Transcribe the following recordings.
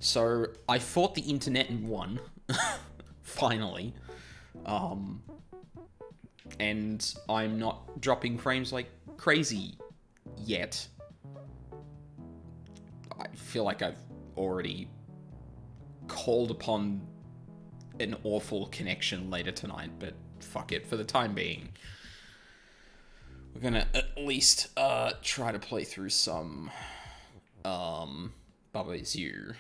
So I fought the internet and won, finally. And I'm not dropping frames like crazy yet. I feel like I've already called upon an awful connection later tonight, but fuck it. For the time being, we're gonna at least try to play through some Baba Is You,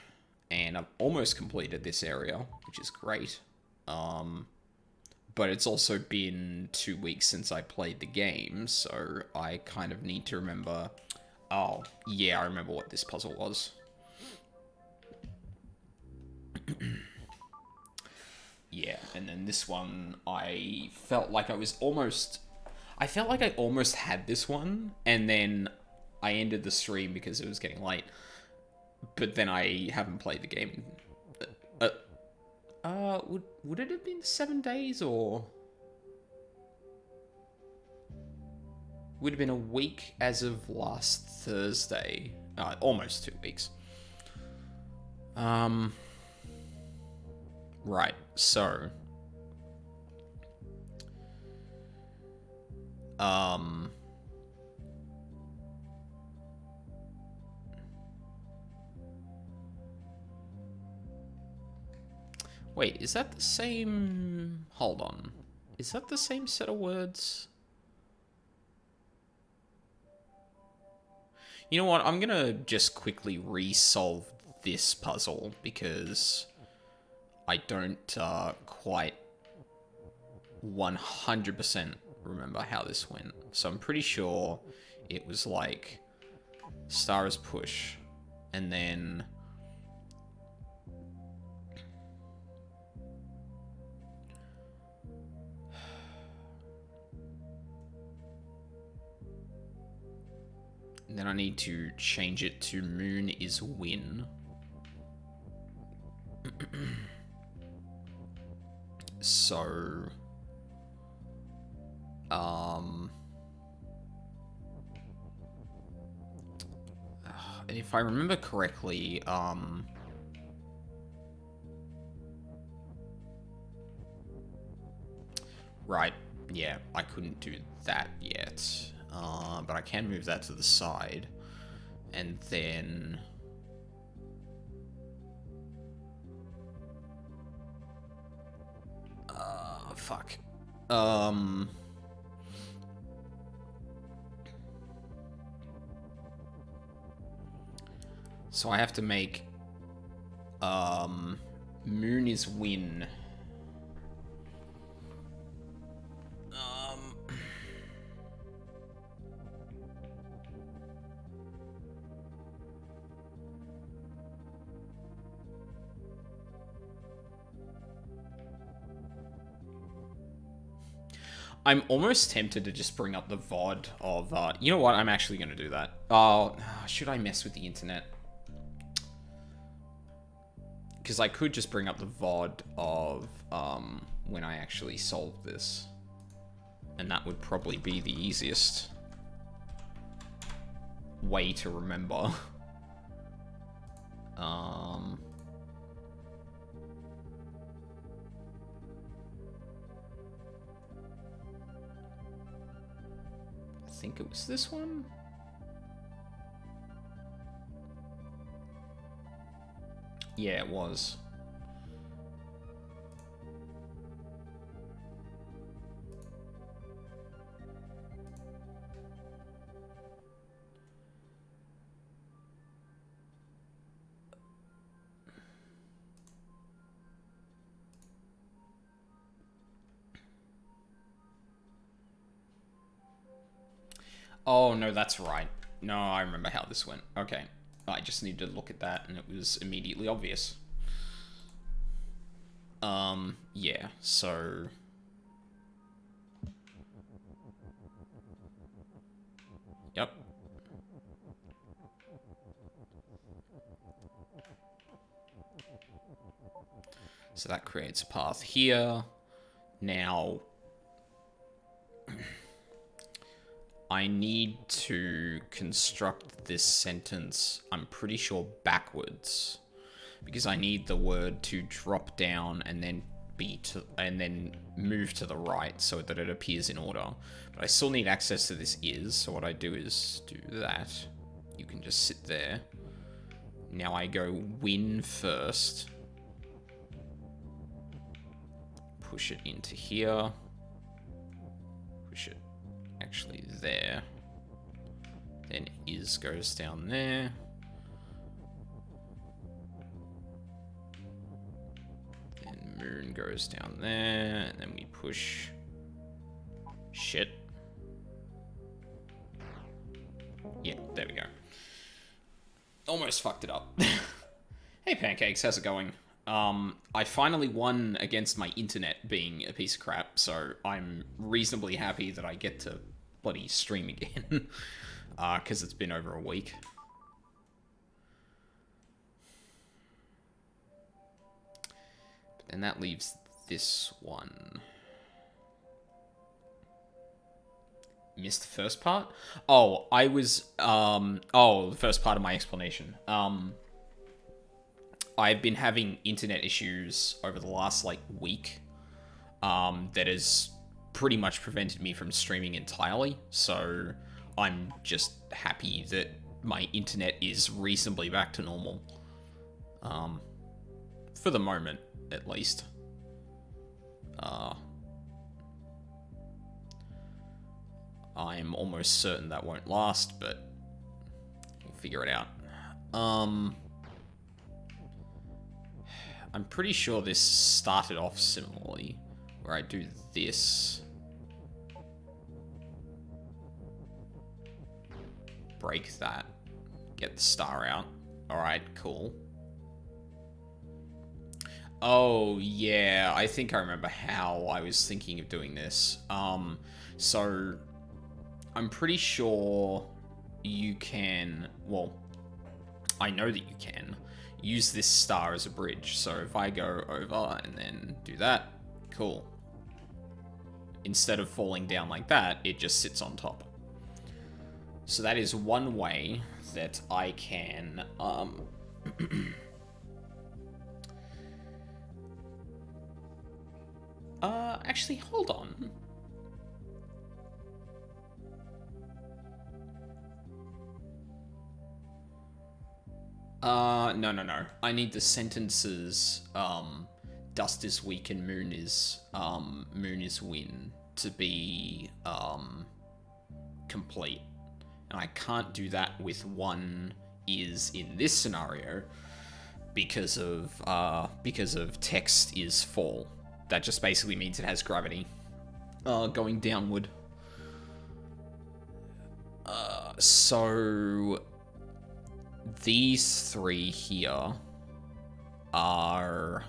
and I've almost completed this area, which is great. But it's also been 2 weeks since I played the game, so I kind of need to remember. Oh, yeah, I remember what this puzzle was. Yeah, and then this one, I felt like I was almost. I felt like I almost had this one, and then I ended the stream because it was getting late. But then I haven't played the game. Uh, would it have been 7 days, or would have been a week as of last Thursday? Almost 2 weeks. Right. So, um, wait, is that the same? Hold on. Is that the same set of words? You know what? I'm gonna just quickly re-solve this puzzle because I don't quite 100% remember how this went. So I'm pretty sure it was like star is push, and then I need to change it to moon is win. So, if I remember correctly, right, yeah, I couldn't do that yet, but I can move that to the side, and then, fuck, so I have to make, moon is win. I'm almost tempted to just bring up the VOD of, you know what, I'm actually going to do that. Oh, should I mess with the internet? Because I could just bring up the VOD of, when I actually solve this. And that would probably be the easiest way to remember. I think it was this one? Yeah, it was. Oh, no, that's right. No, I remember how this went. Okay. I just needed to look at that, and it was immediately obvious. Yeah, so... Yep. So that creates a path here. Now... I need to construct this sentence, I'm pretty sure, backwards. because I need the word to drop down and then and then move to the right so that it appears in order. But I still need access to this is, so what I do is do that. You can just sit there. Now I go win first. Push it into here. Push it actually there. Then is goes down there. Then moon goes down there. And then we push shit. Yeah, there we go. Almost fucked it up. Hey Pancakes, how's it going? I finally won against my internet being a piece of crap, so I'm reasonably happy that I get to bloody stream again. Because it's been over a week. But then that leaves this one. Missed the first part? Oh, I was, the first part of my explanation. I've been having internet issues over the last, like, week, that has pretty much prevented me from streaming entirely, so I'm just happy that my internet is reasonably back to normal. For the moment, at least. I'm almost certain that won't last, but we'll figure it out. I'm pretty sure this started off similarly, where I do this. Break that. Get the star out. Alright, cool. Oh, yeah, I think I remember how I was thinking of doing this. So, I'm pretty sure you can, well, I know that you can use this star as a bridge. So if I go over and then do that, cool. Instead of falling down like that, it just sits on top. So that is one way that I can, actually, hold on. No. I need the sentences, dust is weak and moon is win to be, complete. And I can't do that with one is in this scenario because of text is fall. That just basically means it has gravity, going downward. So these three here are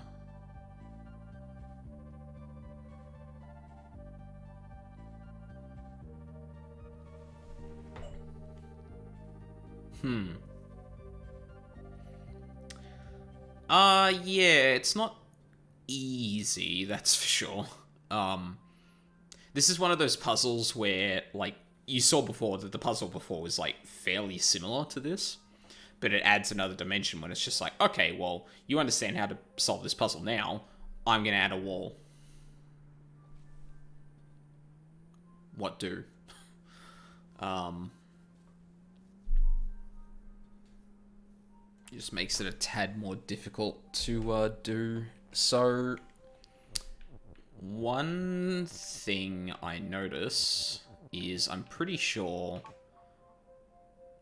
yeah, it's not easy, that's for sure. This is one of those puzzles where, like, you saw before that the puzzle before was, like, fairly similar to this, but it adds another dimension when it's just like, okay, well, you understand how to solve this puzzle now, I'm gonna add a wall. What do? Just makes it a tad more difficult to do. So, one thing I notice is I'm pretty sure,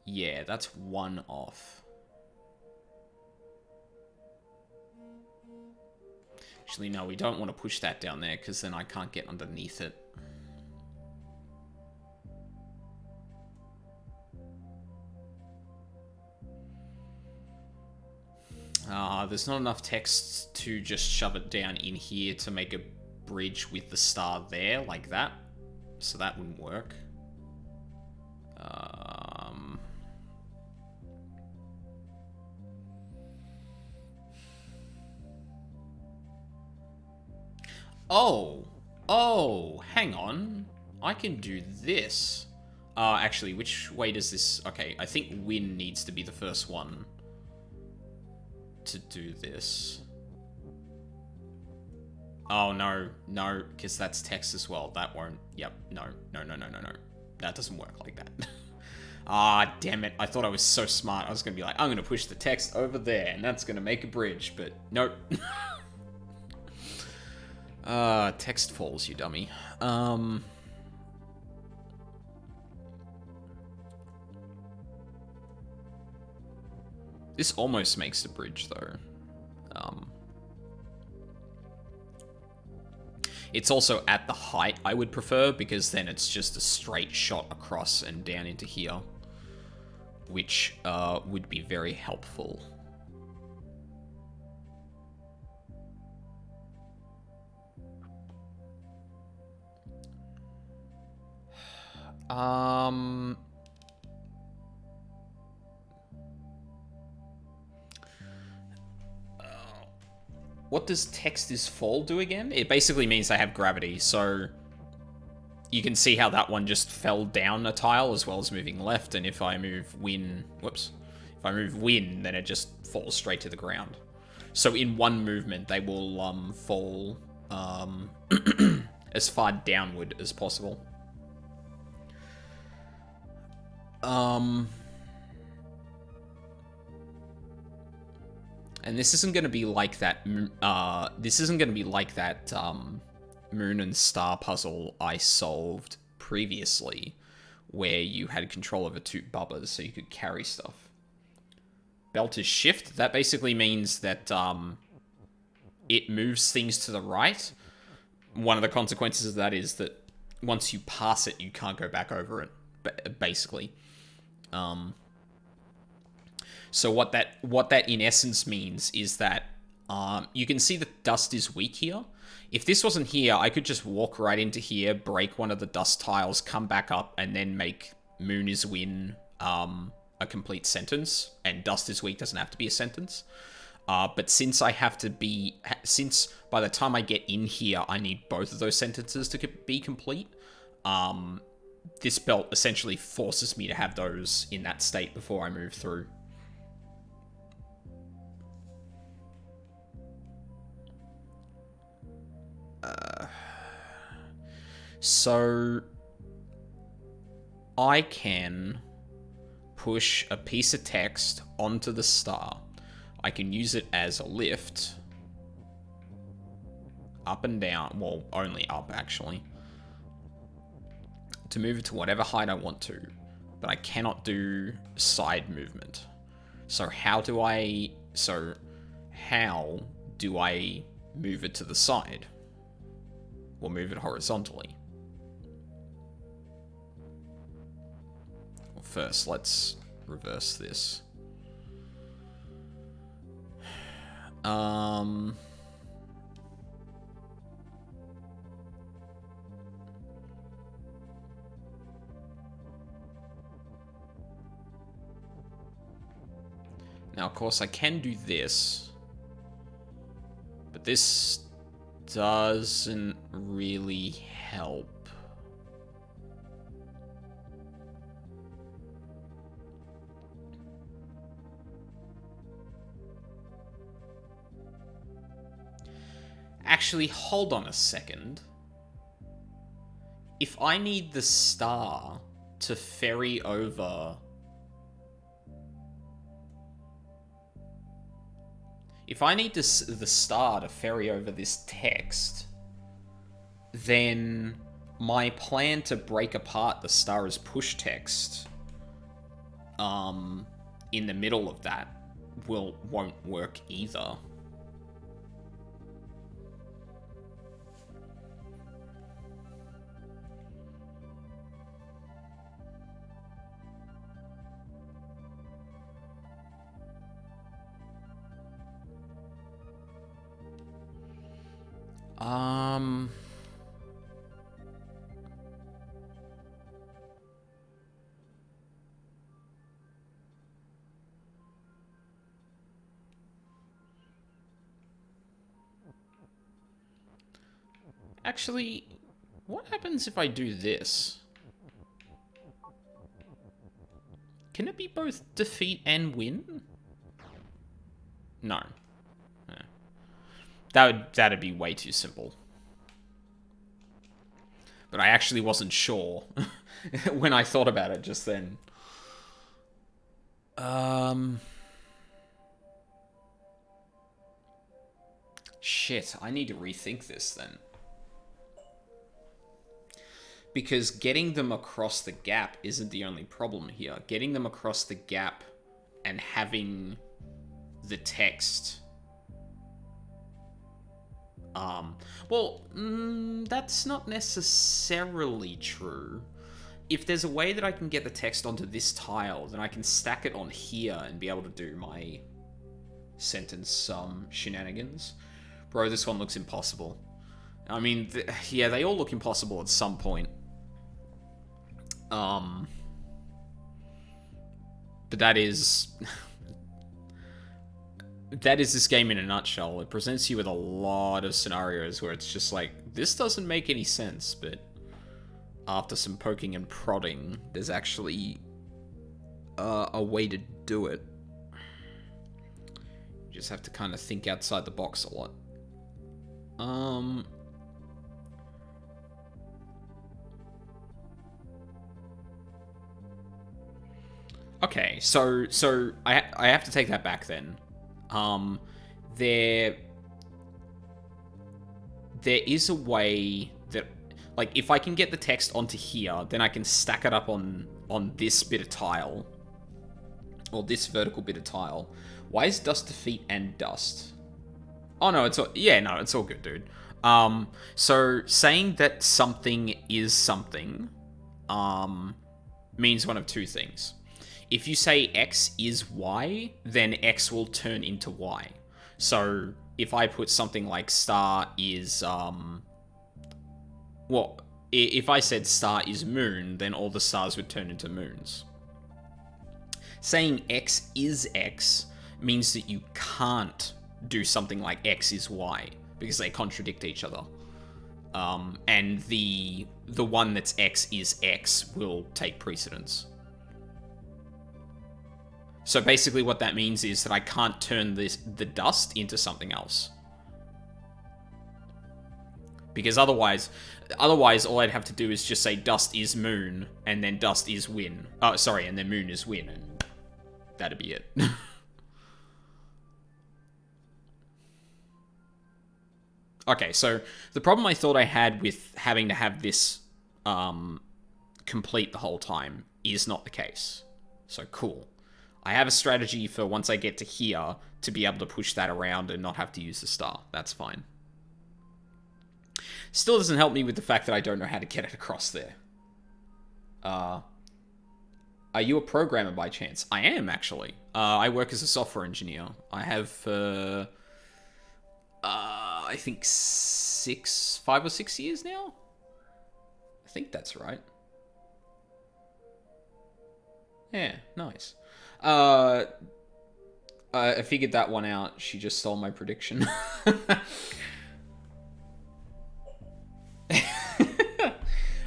yeah, that's one off. Actually, no, we don't want to push that down there because then I can't get underneath it. There's not enough text to just shove it down in here to make a bridge with the star there, like that. So that wouldn't work. Oh, hang on. I can do this. Actually, which way does this... Okay, I think win needs to be the first one. to do this. Oh, no, because that's text as well. That won't... Yep, no. That doesn't work like that. Ah, damn it. I thought I was so smart. I was going to be like, I'm going to push the text over there, and that's going to make a bridge, but nope. Text falls, you dummy. This almost makes the bridge, though. It's also at the height I would prefer, because then it's just a straight shot across and down into here, which would be very helpful. What does text is fall do again? It basically means they have gravity, so you can see how that one just fell down a tile as well as moving left, and if I move win, whoops, if I move win, then it just falls straight to the ground. So in one movement, they will fall as far downward as possible. And this isn't going to be like that. This isn't going to be like that Moon and Star puzzle I solved previously, where you had control over two bubbas, so you could carry stuff. Belt is shift. That basically means that it moves things to the right. One of the consequences of that is that once you pass it, you can't go back over it. Basically. So what that in essence means is that you can see that dust is weak here. If this wasn't here, I could just walk right into here, break one of the dust tiles, come back up, and then make Moon is win a complete sentence, and dust is weak doesn't have to be a sentence. But since since by the time I get in here, I need both of those sentences to be complete, this belt essentially forces me to have those in that state before I move through. So I can push a piece of text onto the star. I can use it as a lift. Up and down. Well, only up, actually. To move it to whatever height I want to. But I cannot do side movement. So how do I move it to the side? Or move it horizontally? Well, first, let's reverse this. Now, of course, I can do this, but this doesn't really help. Actually, hold on a second. If I need the star to ferry over... If I need the star to ferry over this text, then my plan to break apart the star as push text in the middle of that won't work either. Actually, what happens if I do this? Can it be both defeat and win? No. No. That'd be way too simple. But I actually wasn't sure when I thought about it just then. Shit, I need to rethink this then. Because getting them across the gap isn't the only problem here. Getting them across the gap and having the text... that's not necessarily true. If there's a way that I can get the text onto this tile, then I can stack it on here and be able to do my sentence shenanigans. Bro, this one looks impossible. I mean, yeah, they all look impossible at some point. But that is... that is this game in a nutshell. It presents you with a lot of scenarios where it's just like, this doesn't make any sense, but after some poking and prodding, there's actually a way to do it. You just have to kind of think outside the box a lot. Okay, so I have to take that back then. There is a way that, like, if I can get the text onto here, then I can stack it up on this bit of tile, or this vertical bit of tile. Why is dust defeat and dust? Oh no, it's all, yeah, no, it's all good, dude. So saying that something is something, means one of two things. If you say X is Y, then X will turn into Y. So if I put something like star is, well, if I said star is moon, then all the stars would turn into moons. Saying X is X means that you can't do something like X is Y, because they contradict each other. And the one that's X is X will take precedence. So basically what that means is that I can't turn the dust into something else. Because otherwise all I'd have to do is just say dust is moon, and then dust is win. Oh, sorry, and then moon is win, and that'd be it. Okay, so the problem I thought I had with having to have this complete the whole time is not the case. So cool. I have a strategy for once I get to here to be able to push that around and not have to use the star. That's fine. Still doesn't help me with the fact that I don't know how to get it across there. Are you a programmer by chance? I am, actually. I work as a software engineer. I have, I think 5 or 6 years now? I think that's right. Yeah, nice. I figured that one out. She just stole my prediction.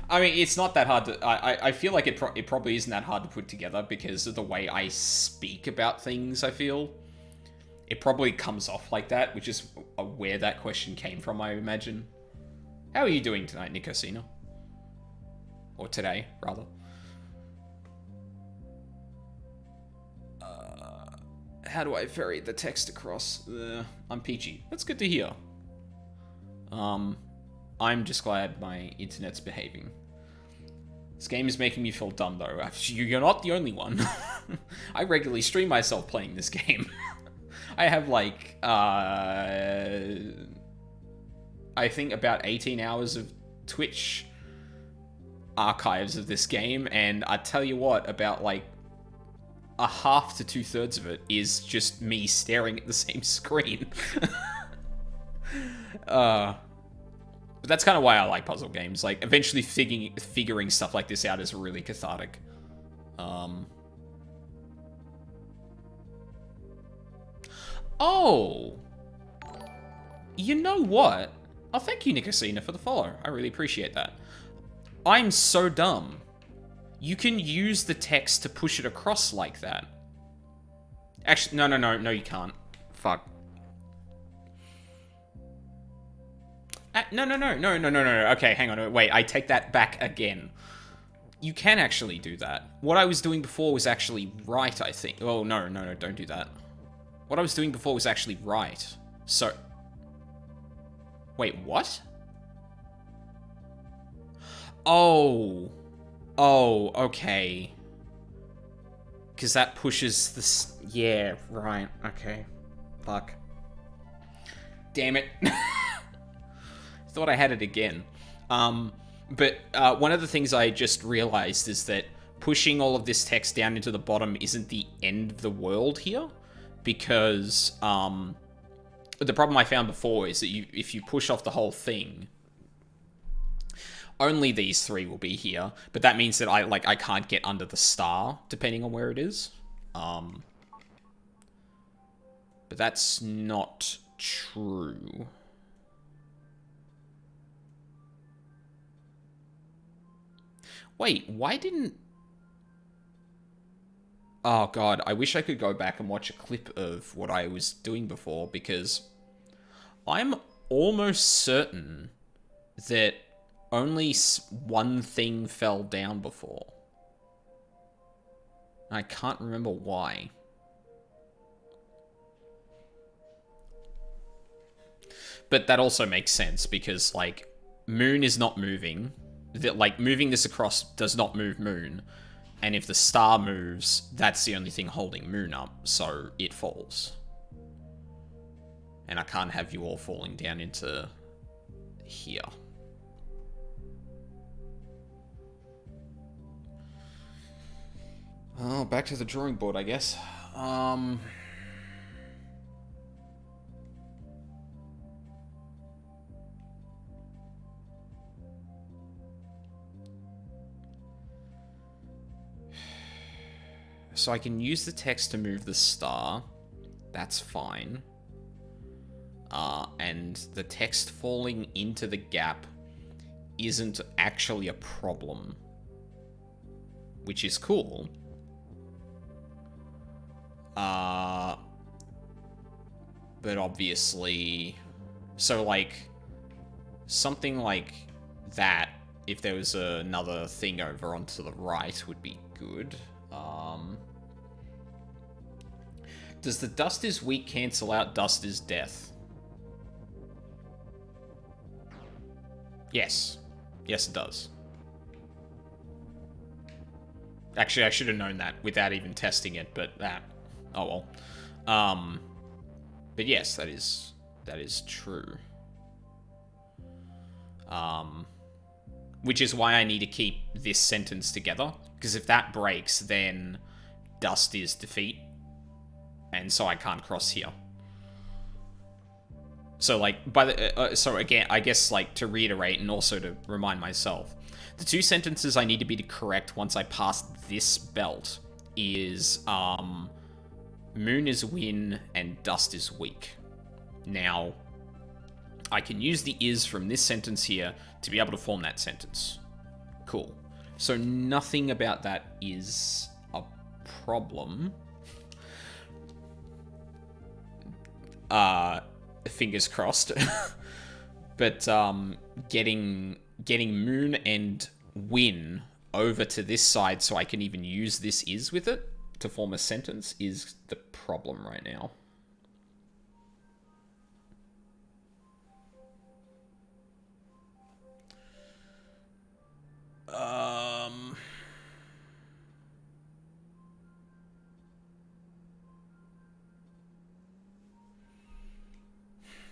I mean, it's not that hard to... I feel like it probably isn't that hard to put together because of the way I speak about things, I feel. It probably comes off like that, which is where that question came from, I imagine. How are you doing tonight, Nicosina? Or today, rather. How do I ferry the text across? I'm peachy. That's good to hear. I'm just glad my internet's behaving. This game is making me feel dumb, though. You're not the only one. I regularly stream myself playing this game. I have, like, I think about 18 hours of Twitch archives of this game, and I tell you what, about, like, a half to 2/3 of it is just me staring at the same screen. But that's kind of why I like puzzle games. Like, eventually figuring stuff like this out is really cathartic. Oh! You know what? Oh, thank you, Nicosina, for the follow. I really appreciate that. I'm so dumb. You can use the text to push it across like that. Actually, no, you can't. Fuck. No. Okay, hang on. Wait, I take that back again. You can actually do that. What I was doing before was actually right, I think. Oh, no, don't do that. What I was doing before was actually right. So... Wait, what? Oh. Oh, okay. Because that pushes this... Yeah, right. Okay. Fuck. Damn it. Thought I had it again. But one of the things I just realized is that pushing all of this text down into the bottom isn't the end of the world here. Because the problem I found before is that if you push off the whole thing, only these three will be here. But that means that I can't get under the star, depending on where it is. But that's not true. Wait, why didn't... Oh god, I wish I could go back and watch a clip of what I was doing before, because I'm almost certain that only one thing fell down before. I can't remember why. But that also makes sense, because, like, Moon is not moving. That, like, moving this across does not move Moon. And if the star moves, that's the only thing holding Moon up, so it falls. And I can't have you all falling down into here. Oh, back to the drawing board, I guess. So I can use the text to move the star. That's fine. And the text falling into the gap isn't actually a problem. Which is cool. But obviously... So, like, something like that, if there was another thing over onto the right, would be good. Does the dust is weak cancel out dust is death? Yes. Yes, it does. Actually, I should have known that without even testing it, but that... Oh well. But yes, that is true. Which is why I need to keep this sentence together, because if that breaks, then dust is defeat, and so I can't cross here. So, like, so again, I guess, like, to reiterate and also to remind myself, the two sentences I need to be correct once I pass this belt is, Moon is win and dust is weak. Now, I can use the is from this sentence here to be able to form that sentence. Cool. So nothing about that is a problem. Fingers crossed. But getting Moon and win over to this side so I can even use this is with it to form a sentence is the problem right now.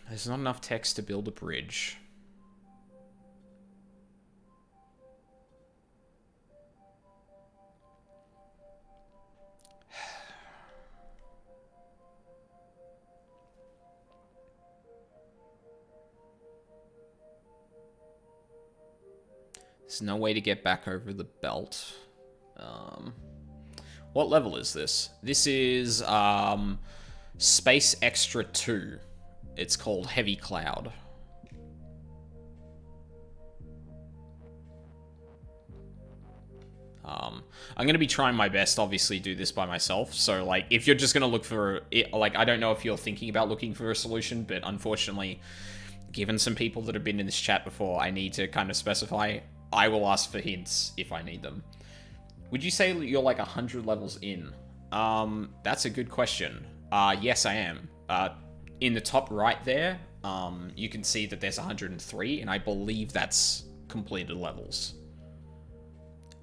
There's not enough text to build a bridge. There's no way to get back over the belt. What level is this? This is Space Extra 2. It's called Heavy Cloud. I'm gonna be trying my best, obviously, do this by myself. So, like, if you're just gonna look for it, like, I don't know if you're thinking about looking for a solution, but unfortunately, given some people that have been in this chat before, I need to kind of specify. I will ask for hints if I need them. Would you say you're like 100 levels in? That's a good question. Yes, I am. In the top right there, you can see that there's 103, and I believe that's completed levels.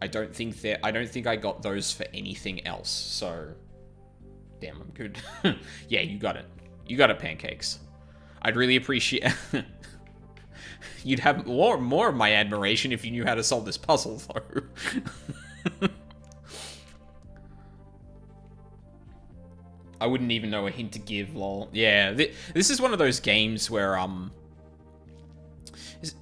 I don't think I got those for anything else, so... Damn, I'm good. Yeah, you got it. You got it, Pancakes. I'd really appreciate... You'd have more of my admiration if you knew how to solve this puzzle, though. I wouldn't even know a hint to give, lol. Yeah, this is one of those games where,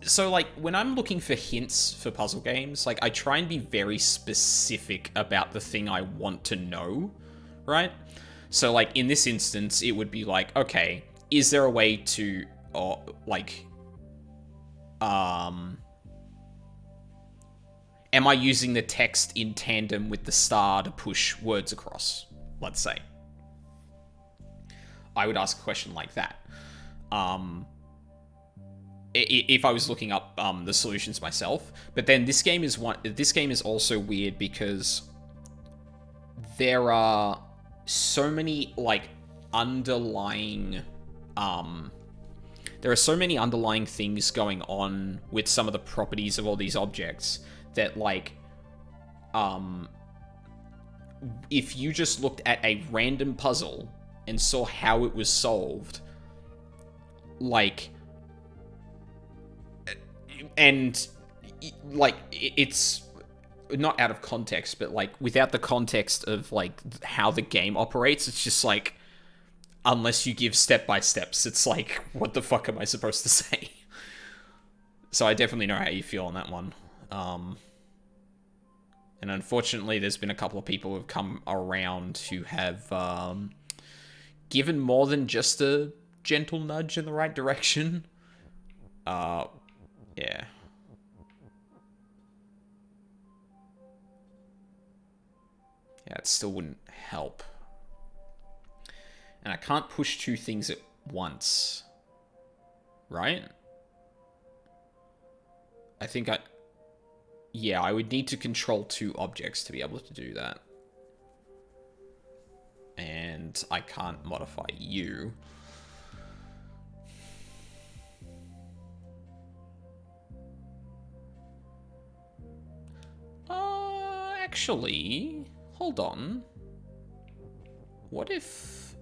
so, like, when I'm looking for hints for puzzle games, like, I try and be very specific about the thing I want to know, right? So, like, in this instance, it would be like, okay, is there a way to, like, am I using the text in tandem with the star to push words across, let's say? I would ask a question like that. If I was looking up the solutions myself. But then this game is also weird because there are so many like underlying there are so many underlying things going on with some of the properties of all these objects that, like, if you just looked at a random puzzle and saw how it was solved, like, and, like, it's not out of context, but, like, without the context of, like, how the game operates, it's just, like, unless you give step-by-steps, it's like, what the fuck am I supposed to say? So I definitely know how you feel on that one. And unfortunately, there's been a couple of people who've come around who have, given more than just a gentle nudge in the right direction. Yeah. Yeah, it still wouldn't help. And I can't push two things at once. Right? I think yeah, I would need to control two objects to be able to do that. And I can't modify you. Actually, hold on. What if...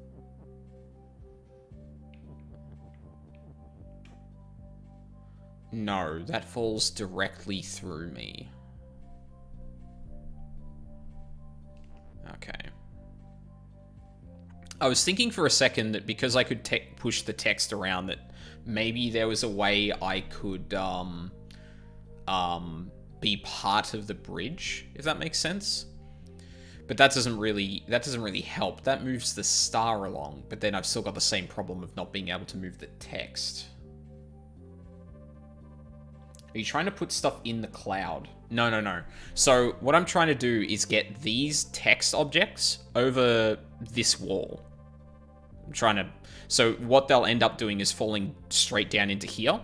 No, that falls directly through me. Okay. I was thinking for a second that because I could push the text around, that maybe there was a way I could be part of the bridge, if that makes sense. But that doesn't really help. That moves the star along, but then I've still got the same problem of not being able to move the text. Are you trying to put stuff in the cloud? No. So what I'm trying to do is get these text objects over this wall. I'm trying to... So what they'll end up doing is falling straight down into here,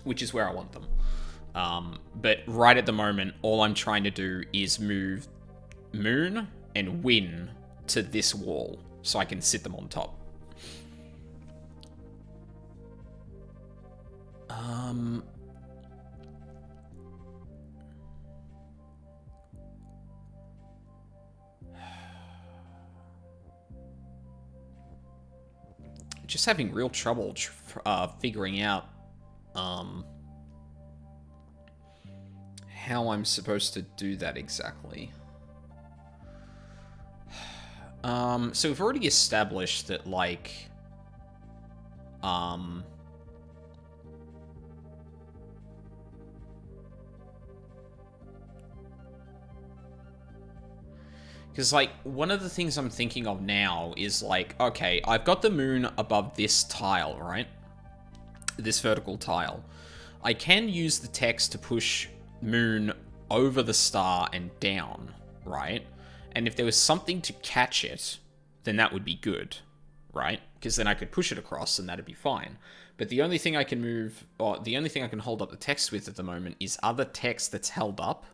which is where I want them. But right at the moment, all I'm trying to do is move Moon and Win to this wall so I can sit them on top. Just having real trouble figuring out how I'm supposed to do that exactly. So we've already established that, like, because, like, one of the things I'm thinking of now is, like, okay, I've got the moon above this tile, right? This vertical tile. I can use the text to push moon over the star and down, right? And if there was something to catch it, then that would be good, right? Because then I could push it across and that'd be fine. But the only thing I can move, or the only thing I can hold up the text with at the moment is other text that's held up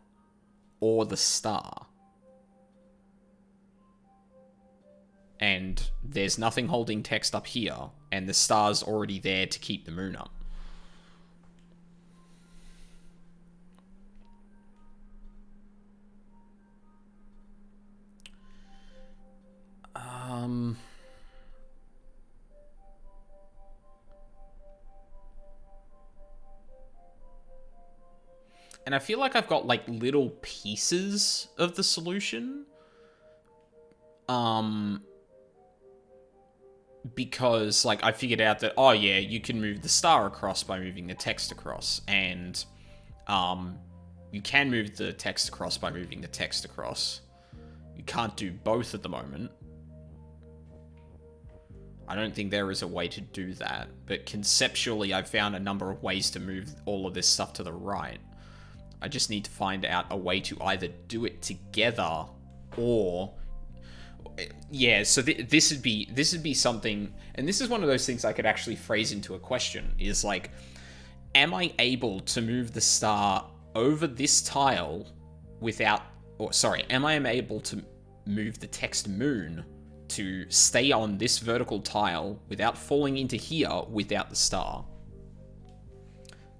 or the star. And there's nothing holding text up here, and the star's already there to keep the moon up. And I feel like I've got, like, little pieces of the solution. Because, like, I figured out that, oh yeah, you can move the star across by moving the text across. And, you can move the text across by moving the text across. You can't do both at the moment. I don't think there is a way to do that. But conceptually, I've found a number of ways to move all of this stuff to the right. I just need to find out a way to either do it together or... Yeah, so this would be something... And this is one of those things I could actually phrase into a question. Is like, am I able to move the star over this tile without... Or, sorry, am I able to move the text moon to stay on this vertical tile without falling into here without the star?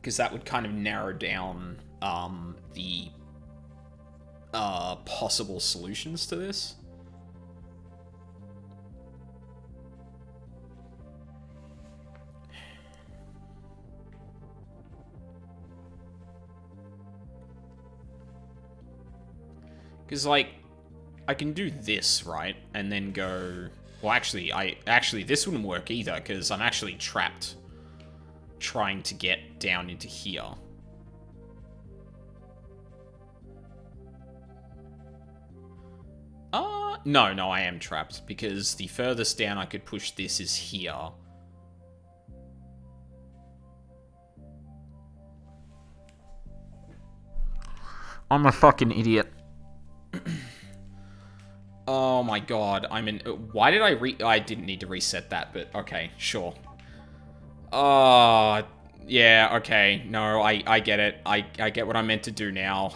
Because that would kind of narrow down the possible solutions to this. Because, like, I can do this, right? And then go... Well, actually, this wouldn't work either, because I'm actually trapped trying to get down into here. No, I am trapped, because the furthest down I could push this is here. I'm a fucking idiot. Oh my god, I'm in... Why did I didn't need to reset that, but okay, sure. Yeah, okay. No, I get it. I get what I'm meant to do now.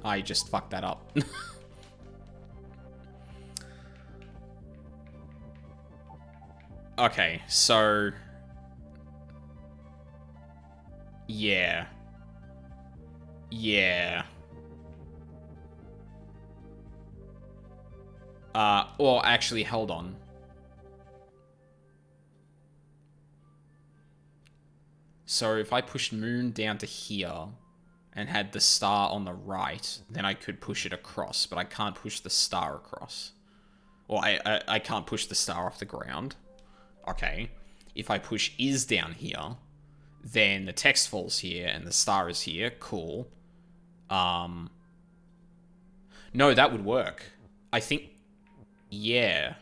I just fucked that up. Okay, so... Yeah. Yeah. Well, actually, hold on. So if I pushed moon down to here and had the star on the right, then I could push it across, but I can't push the star across. Or I can't push the star off the ground. Okay. If I push is down here, then the text falls here and the star is here. Cool. No, that would work. I think... Yeah.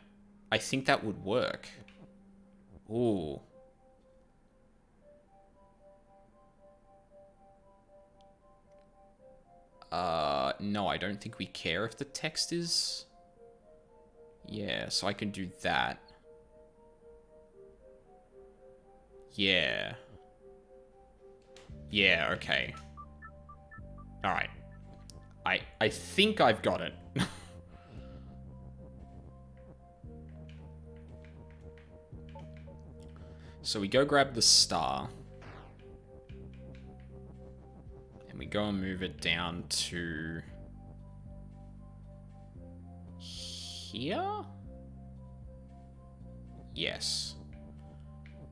I think that would work. Ooh. No, I don't think we care if the text is... Yeah, so I can do that. Yeah. Yeah, okay. Alright. I think I've got it. So we go grab the star. And we go and move it down to... Here? Yes.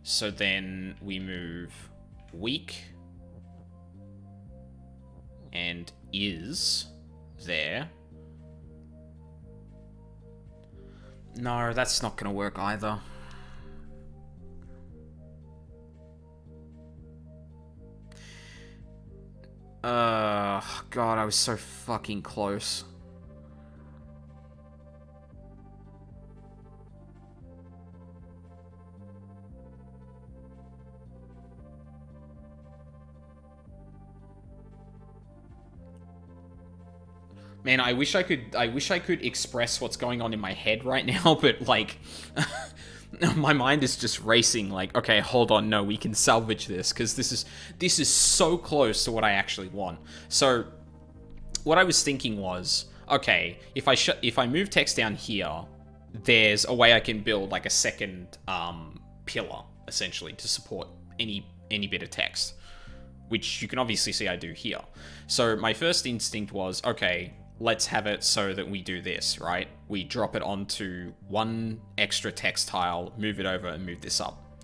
So then we move weak and is there. No, that's not gonna work either. God, I was so fucking close. Man, I wish I could express what's going on in my head right now, but like my mind is just racing like, okay, hold on, no, we can salvage this because this is so close to what I actually want. So what I was thinking was, okay, if I move text down here, there's a way I can build like a second pillar essentially to support any bit of text, which you can obviously see I do here. So my first instinct was, okay, let's have it so that we do this, right? We drop it onto one extra text tile, move it over, and move this up.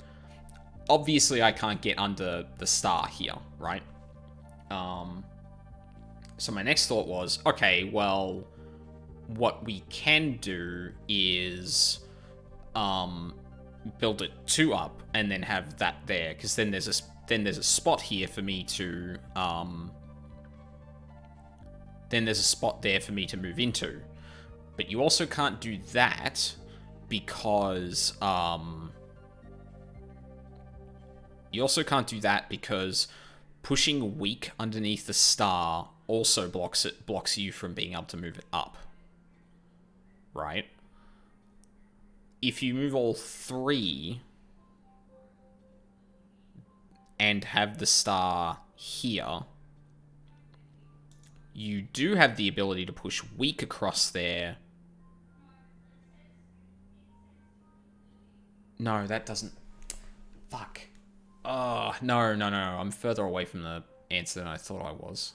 Obviously, I can't get under the star here, right? So my next thought was, okay, well, what we can do is build it 2 up and then have that there, because then there's a spot here for me to then there's a spot there for me to move into. But you also can't do that because pushing weak underneath the star also blocks you from being able to move it up. Right? If you move all 3 and have the star here, you do have the ability to push weak across there. No, that doesn't... Fuck. Oh, no. I'm further away from the answer than I thought I was.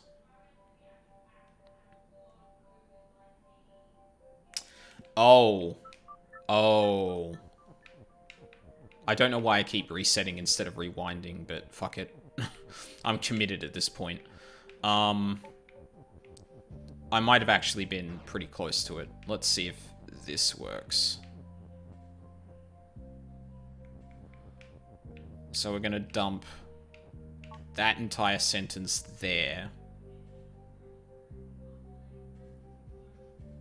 Oh. I don't know why I keep resetting instead of rewinding, but fuck it. I'm committed at this point. I might have actually been pretty close to it. Let's see if this works. So we're gonna dump that entire sentence there.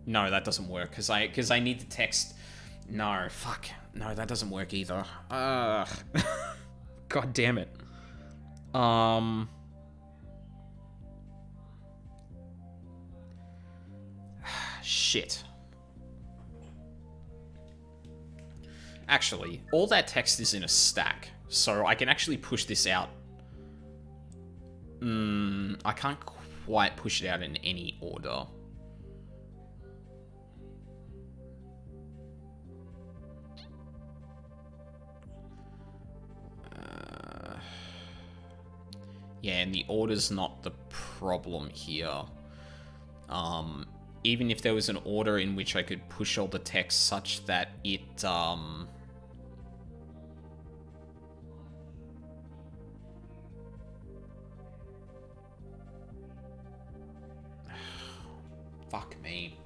No, that doesn't work, because I need the text... No, fuck. No, that doesn't work either. God damn it. Shit. Actually, all that text is in a stack, so I can actually push this out. I can't quite push it out in any order. Yeah, and the order's not the problem here. Even if there was an order in which I could push all the text such that it, fuck me.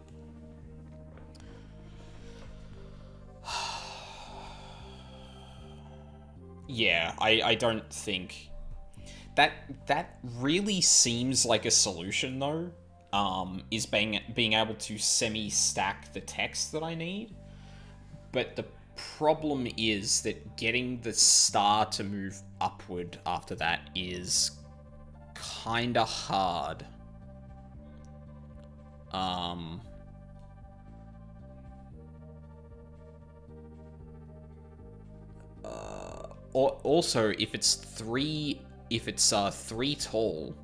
Yeah, I don't think... That really seems like a solution, though, is being able to semi-stack the text that I need. But the problem is that getting the star to move upward after that is kinda hard. Also, if it's 3 tall,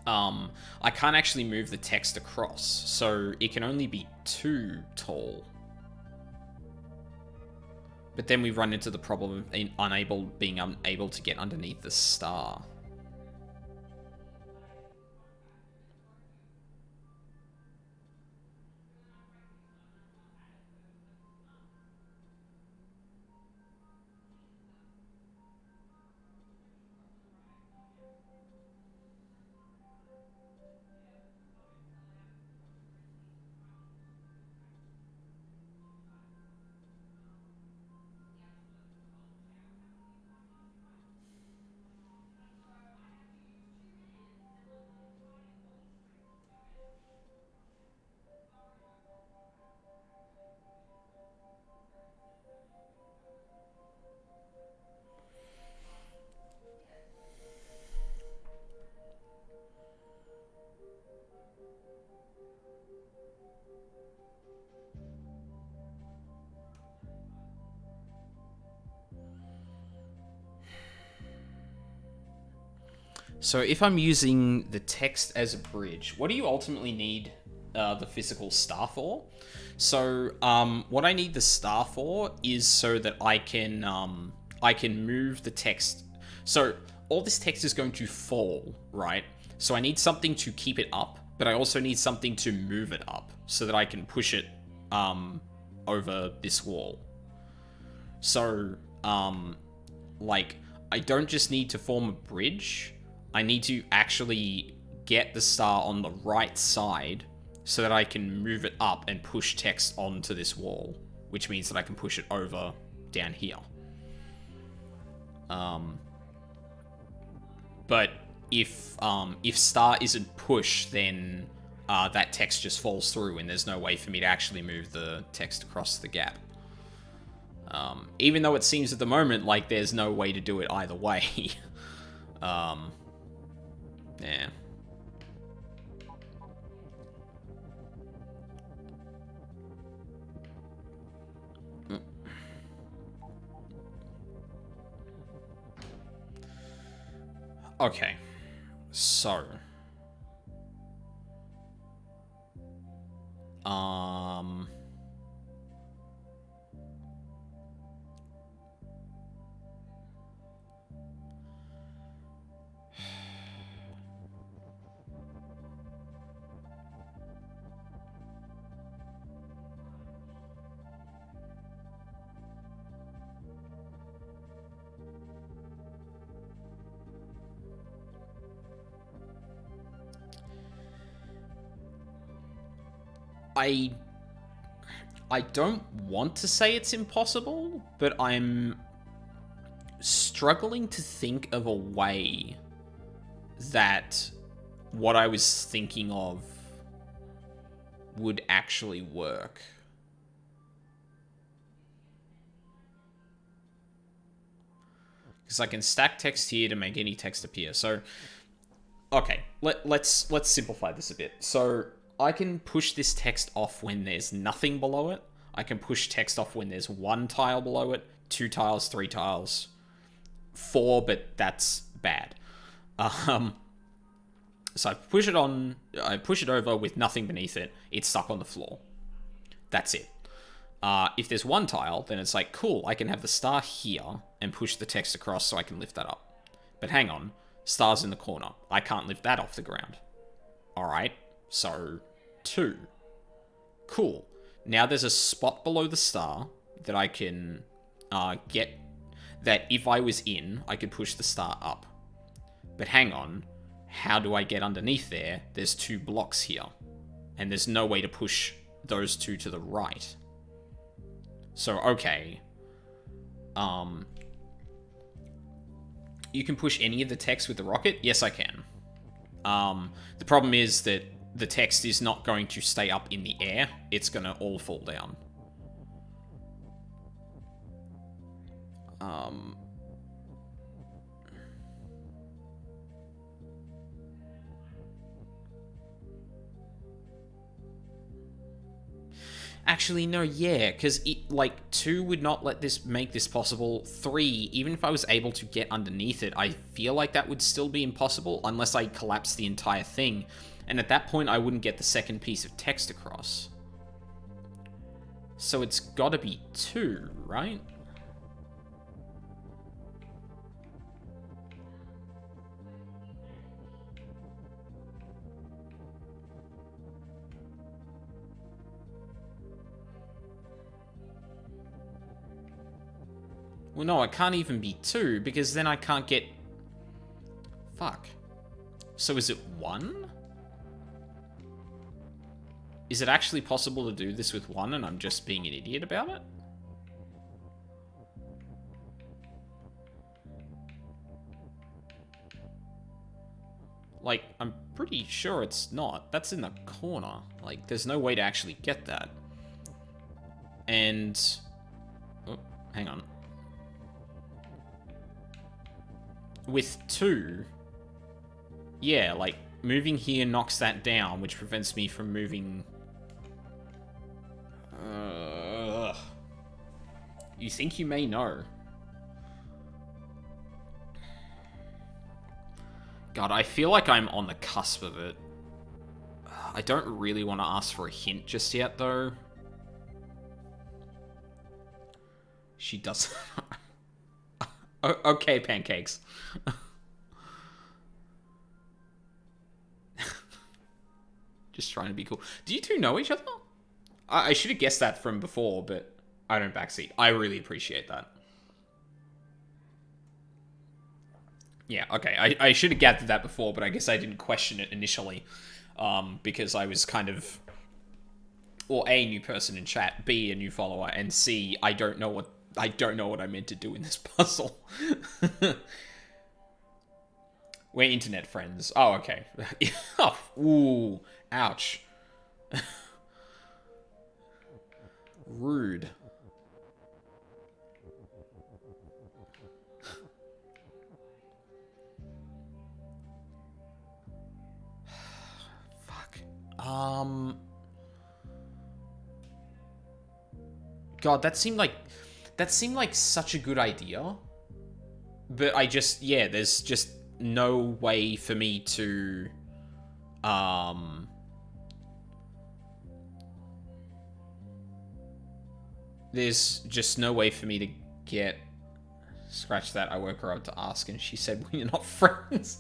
I can't actually move the text across, so it can only be 2 tall. But then we run into the problem of being unable to get underneath the star. So if I'm using the text as a bridge, what do you ultimately need the physical star for? So what I need the star for is so that I can move the text. So all this text is going to fall, right? So I need something to keep it up, but I also need something to move it up so that I can push it over this wall. So like, I don't just need to form a bridge. I need to actually get the star on the right side so that I can move it up and push text onto this wall, which means that I can push it over down here. But if star isn't pushed, then that text just falls through, and there's no way for me to actually move the text across the gap. Even though it seems at the moment like there's no way to do it either way. Yeah. Okay. So. I don't want to say it's impossible, but I'm struggling to think of a way that what I was thinking of would actually work. Because I can stack text here to make any text appear. So, okay, let's simplify this a bit. So I can push this text off when there's nothing below it. I can push text off when there's 1 tile below it, 2 tiles, 3 tiles, 4, but that's bad. So I push it over with nothing beneath it. It's stuck on the floor. That's it. If there's 1 tile, then it's like, cool, I can have the star here and push the text across so I can lift that up. But hang on, star's in the corner. I can't lift that off the ground. Alright, so 2. Cool. Now there's a spot below the star that I can get, that if I was in, I could push the star up. But hang on, how do I get underneath there? There's 2 blocks here, and there's no way to push those 2 to the right. So, okay. You can push any of the text with the rocket? Yes, I can. The problem is that the text is not going to stay up in the air. It's going to all fall down. Actually, no, yeah, because, like, 2 would not let this make this possible. 3, even if I was able to get underneath it, I feel like that would still be impossible unless I collapsed the entire thing. And at that point, I wouldn't get the second piece of text across. So it's gotta be 2, right? Well, no, it can't even be 2, because then I can't get... Fuck. So is it 1? Is it actually possible to do this with 1 and I'm just being an idiot about it? Like, I'm pretty sure it's not. That's in the corner. Like, there's no way to actually get that. And... Oh, hang on. With 2... Yeah, like, moving here knocks that down, which prevents me from moving... You think you may know. God, I feel like I'm on the cusp of it. I don't really want to ask for a hint just yet, though. She does... Okay, pancakes. Just trying to be cool. Do you two know each other? I should have guessed that from before, but I don't backseat. I really appreciate that. Yeah, okay. I should have gathered that before, but I guess I didn't question it initially. Because I was kind of... Or A, new person in chat, B, a new follower, and C, I don't know what I meant to do in this puzzle. We're internet friends. Oh, okay. Oh, ooh, ouch. Rude. Fuck. God, that seemed like such a good idea. But yeah, there's just no way for me to there's just no way for me to get... Scratch that, I woke her up to ask, and she said, we're not friends.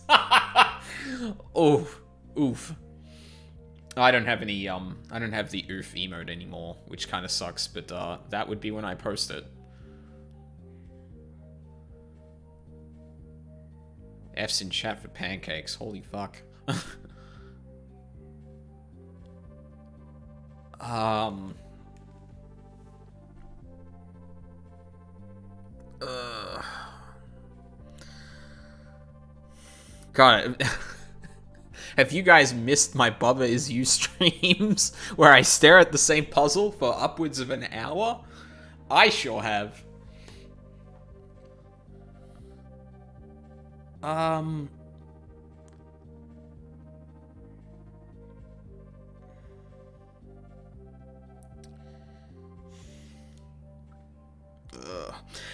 Oof. Oof. I don't have any, I don't have the oof emote anymore, which kind of sucks, but, that would be when I post it. F's in chat for pancakes, holy fuck. God, have you guys missed my Bubba Is You streams where I stare at the same puzzle for upwards of an hour? I sure have.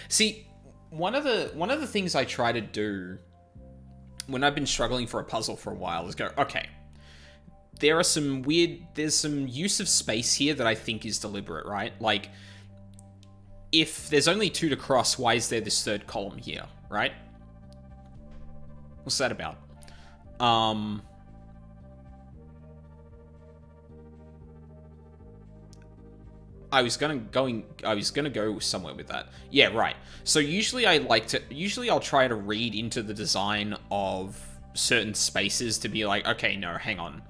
See, one of the things I try to do when I've been struggling for a puzzle for a while is go, okay, there's some use of space here that I think is deliberate, right? Like, if there's only 2 to cross, why is there this third column here, right? What's that about? I was gonna go somewhere with that. Yeah, right. So usually I'll try to read into the design of certain spaces to be like, okay, no, hang on.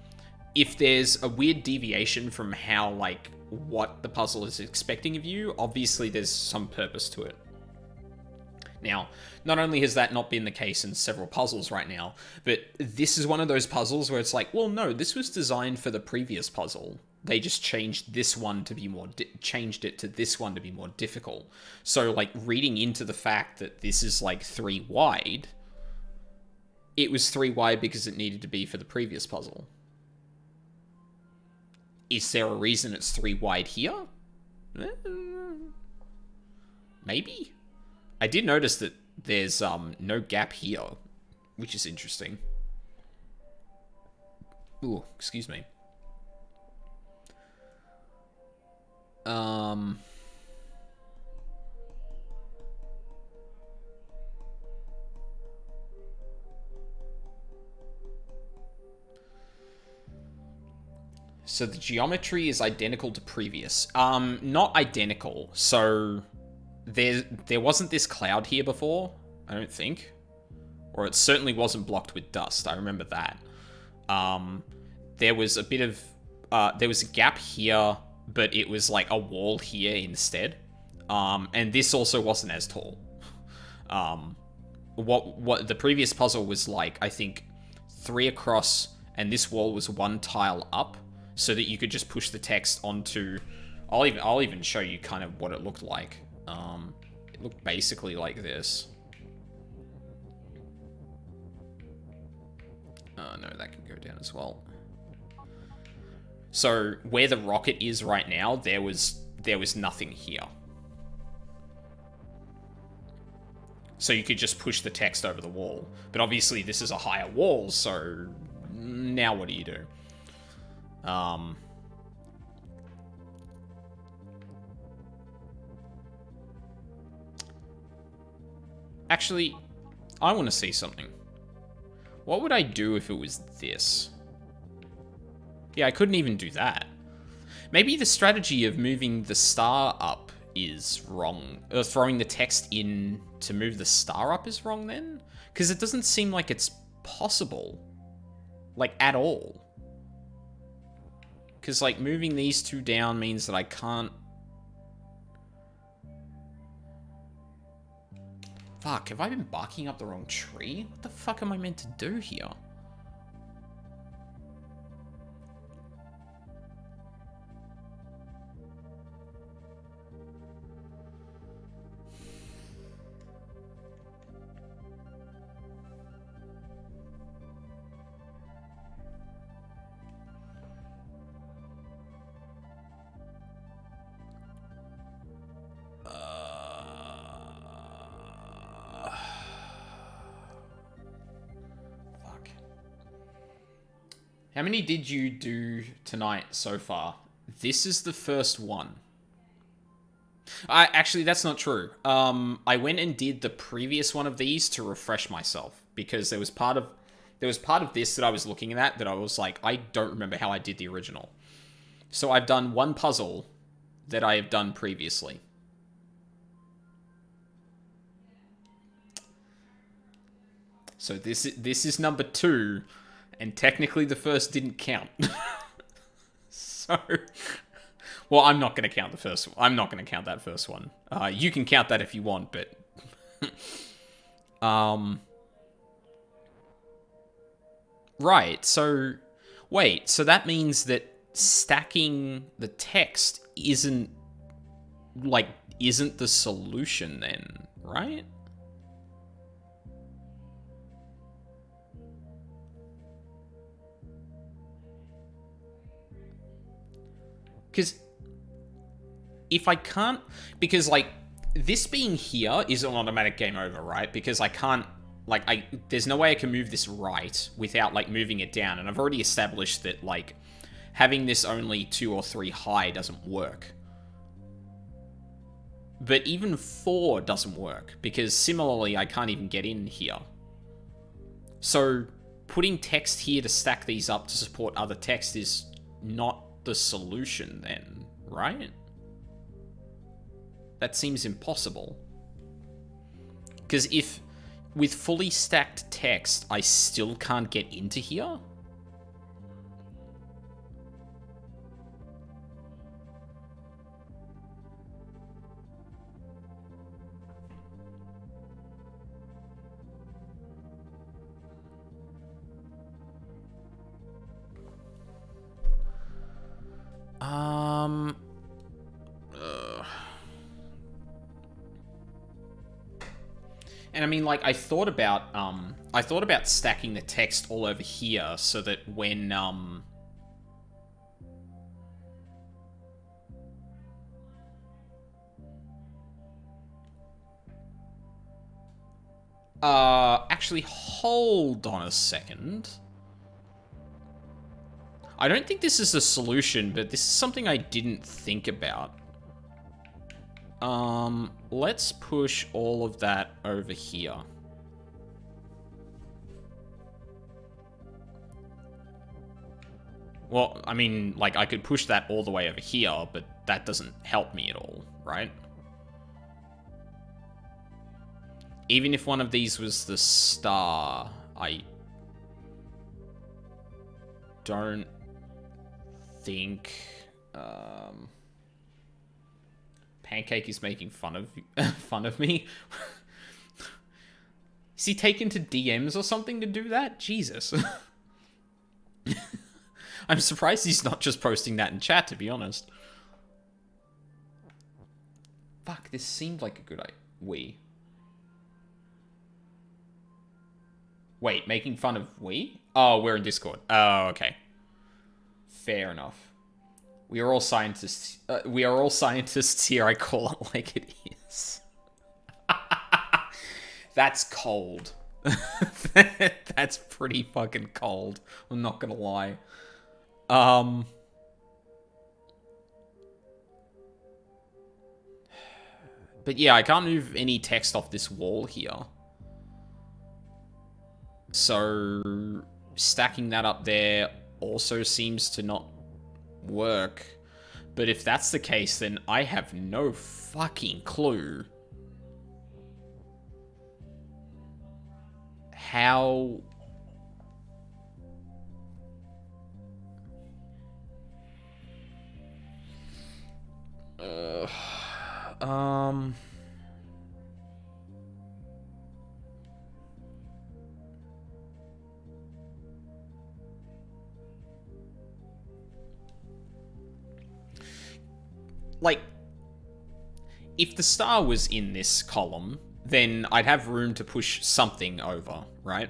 If there's a weird deviation from how, like, what the puzzle is expecting of you, obviously there's some purpose to it. Now, not only has that not been the case in several puzzles right now, but this is one of those puzzles where it's like, well, no, this was designed for the previous puzzle. They just changed this one to be changed it to this one to be more difficult. So, like, reading into the fact that this is, like, 3 wide, it was 3 wide because it needed to be for the previous puzzle. Is there a reason it's 3 wide here? Maybe? I did notice that there's no gap here, which is interesting. Ooh, excuse me. So the geometry is identical to previous. Not identical. So there wasn't this cloud here before, I don't think. Or it certainly wasn't blocked with dust. I remember that. There was a bit of... there was a gap here, but it was like a wall here instead. And this also wasn't as tall. What the previous puzzle was like, I think 3 across, and this wall was 1 tile up, so that you could just push the text onto... I'll even show you kind of what it looked like. It looked basically like this. No, that can go down as well. So where the rocket is right now, there was nothing here. So you could just push the text over the wall. But obviously this is a higher wall, so now what do you do? Actually, I want to see something. What would I do if it was this? Yeah, I couldn't even do that. Maybe the strategy of moving the star up is wrong. Or throwing the text in to move the star up is wrong then? Because it doesn't seem like it's possible. Like, at all. Because, like, moving these two down means that I can't... Fuck, have I been barking up the wrong tree? What the fuck am I meant to do here? How many did you do tonight so far? This is the first one. Actually, that's not true. I went and did the previous one of these to refresh myself because there was part of this that I was looking at that I was like, I don't remember how I did the original. So I've done one puzzle that I have done previously. So this is number 2. And technically the first didn't count. So... Well, I'm not going to count the first one. I'm not going to count that first one. You can count that if you want, but... Right, so... Wait, so that means that stacking the text isn't the solution then, right? Because if I can't... Because, like, this being here is an automatic game over, right? Because I can't... Like, there's no way I can move this right without, like, moving it down. And I've already established that, like, having this only 2 or 3 high doesn't work. But even 4 doesn't work, because similarly, I can't even get in here. So, putting text here to stack these up to support other text is not the solution then, right? That seems impossible. Because if, with fully stacked text, I still can't get into here? And I mean, like, I thought about stacking the text all over here so that when, actually, hold on a second. I don't think this is a solution, but this is something I didn't think about. Let's push all of that over here. Well, I mean, like, I could push that all the way over here, but that doesn't help me at all, right? Even if one of these was the star, I don't think... Pancake is making fun of me. Is he taken to DMs or something to do that? Jesus. I'm surprised he's not just posting that in chat, to be honest. Fuck, this seemed like a good idea. Wait, making fun of we? Oh, we're in Discord. Oh, okay. Fair enough. We are all scientists. We are all scientists here. I call it like it is. That's cold. That's pretty fucking cold. I'm not gonna lie. But yeah, I can't move any text off this wall here. So stacking that up there also seems to not work. But if that's the case, then I have no fucking clue how... Like, if the star was in this column, then I'd have room to push something over, right?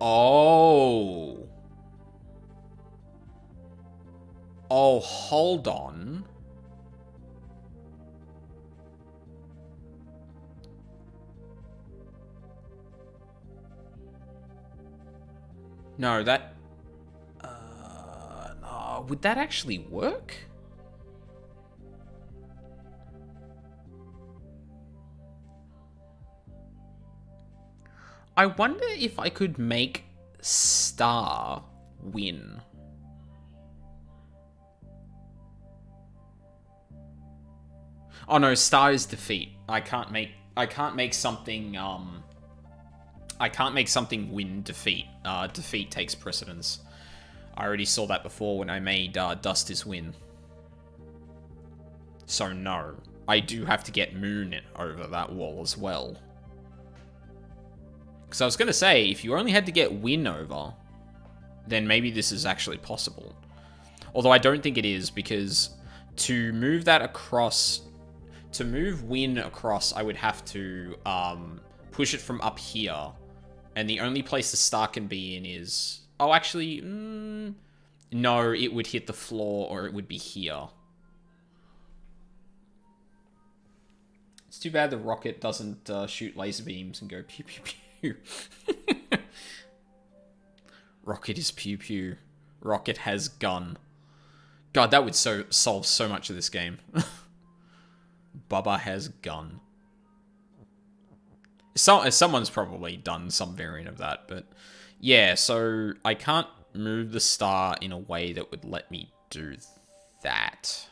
Oh. Oh, hold on. No, that... no, would that actually work? I wonder if I could make star win. Oh no, star is defeat. I can't make something I can't make something win defeat. Defeat takes precedence. I already saw that before when I made dust is win. So no, I do have to get moon over that wall as well. Because I was going to say, if you only had to get win over, then maybe this is actually possible. Although I don't think it is, because to move that across, to move win across, I would have to push it from up here. And the only place the star can be in is... Oh, actually, no, it would hit the floor or it would be here. It's too bad the rocket doesn't shoot laser beams and go pew pew pew. Rocket is pew pew. Rocket has gun. God, that would solve so much of this game. Bubba has gun. Someone's probably done some variant of that, but yeah, so I can't move the star in a way that would let me do that.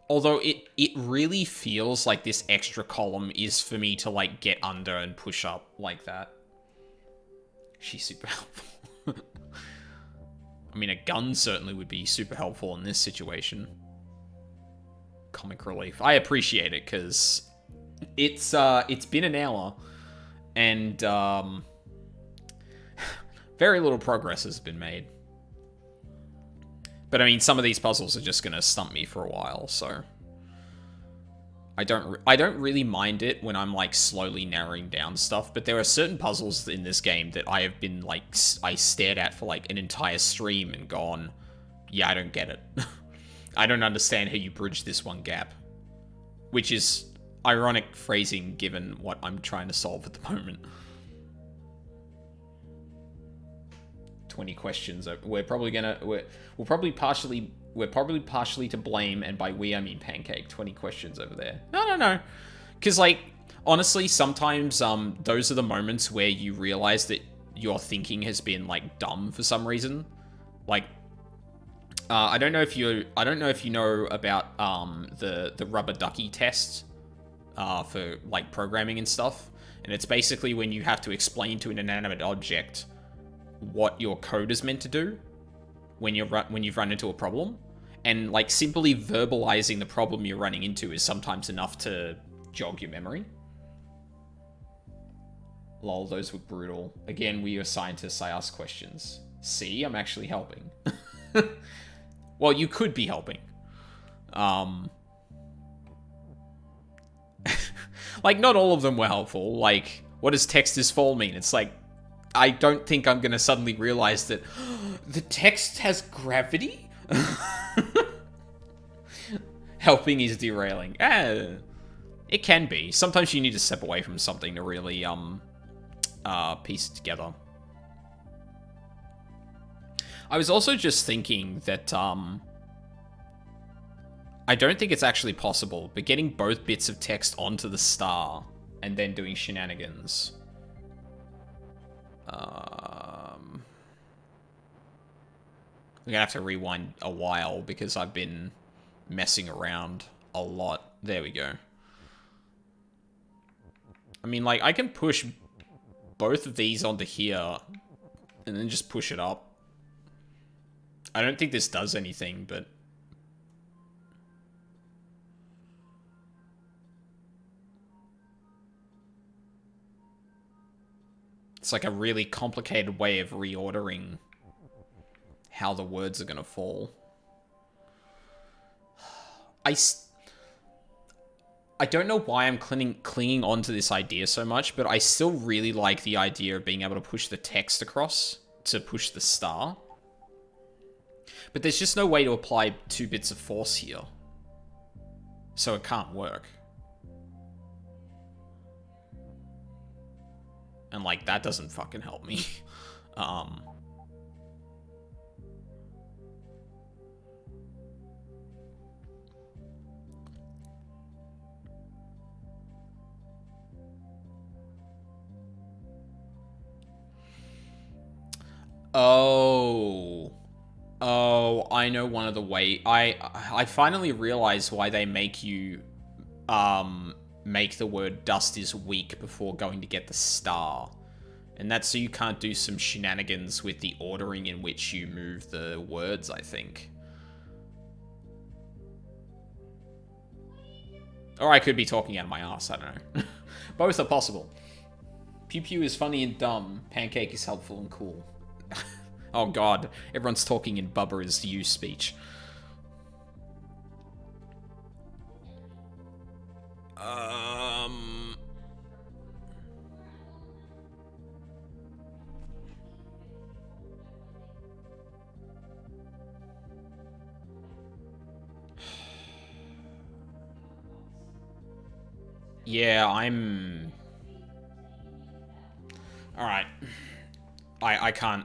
Although it really feels like this extra column is for me to, like, get under and push up like that. She's super helpful. I mean, a gun certainly would be super helpful in this situation. Comic relief. I appreciate it, because it's been an hour, and very little progress has been made. But I mean, some of these puzzles are just gonna stump me for a while, so I don't really mind it when I'm like slowly narrowing down stuff. But there are certain puzzles in this game that I have been like I stared at for like an entire stream and gone, yeah, I don't get it. I don't understand how you bridge this one gap, which is ironic phrasing given what I'm trying to solve at the moment. 20 questions. We're probably partially to blame, and by we I mean Pancake. 20 questions over there. No. Because, like, honestly, sometimes those are the moments where you realize that your thinking has been, like, dumb for some reason. Like, I don't know if you know about the rubber ducky test for, like, programming and stuff. And it's basically when you have to explain to an inanimate object what your code is meant to do when you've run into a problem, and like simply verbalizing the problem you're running into is sometimes enough to jog your memory. Lol, those were brutal. Again, we are scientists, I ask questions. See, I'm actually helping. Well, you could be helping. Like, not all of them were helpful. Like, what does text is fall mean? It's like, I don't think I'm gonna suddenly realize that the text has gravity. Helping is derailing. It can be. Sometimes you need to step away from something to really piece it together. I was also just thinking that I don't think it's actually possible, but getting both bits of text onto the star and then doing shenanigans. We're gonna have to rewind a while because I've been messing around a lot. There we go. I mean, like, I can push both of these onto here and then just push it up. I don't think this does anything, but... it's like a really complicated way of reordering how the words are gonna fall. I don't know why I'm clinging onto this idea so much, but I still really like the idea of being able to push the text across to push the star. But there's just no way to apply 2 bits of force here. So it can't work. And, like, that doesn't fucking help me. Oh, I know one of the way. I finally realized why they make you make the word dust is weak before going to get the star. And that's so you can't do some shenanigans with the ordering in which you move the words, I think. Or I could be talking out of my ass, I don't know. Both are possible. Pew Pew is funny and dumb. Pancake is helpful and cool. Oh god, everyone's talking in Bubba is you speech. Yeah, I'm... Alright. I can't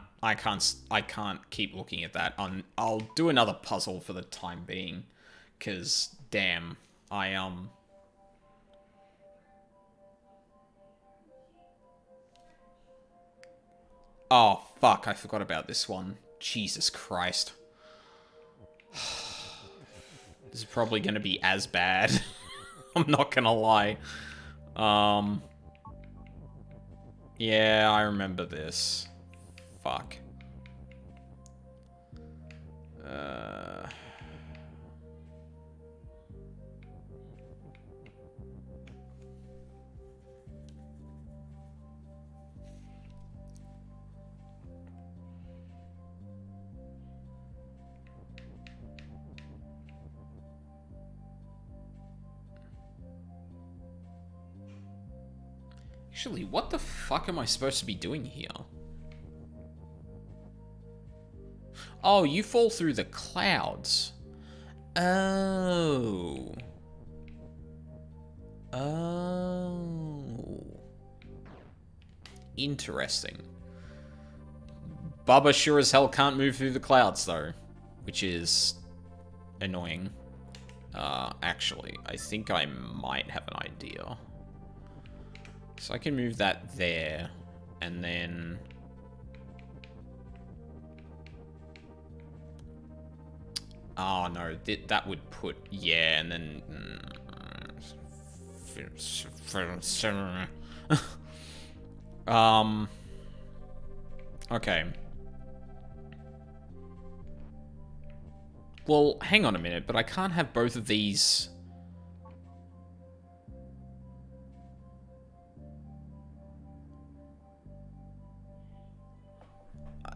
keep looking at that. I'll do another puzzle for the time being. Cause, damn, oh, fuck, I forgot about this one. Jesus Christ. This is probably gonna be as bad. I'm not gonna lie. Yeah, I remember this. Fuck. Actually, what the fuck am I supposed to be doing here? Oh, you fall through the clouds. Oh. Oh. Interesting. Bubba sure as hell can't move through the clouds, though. Which is annoying. Actually, I think I might have an idea. So I can move that there, and then... oh, no, that would put... yeah, and then... okay. Well, hang on a minute, but I can't have both of these...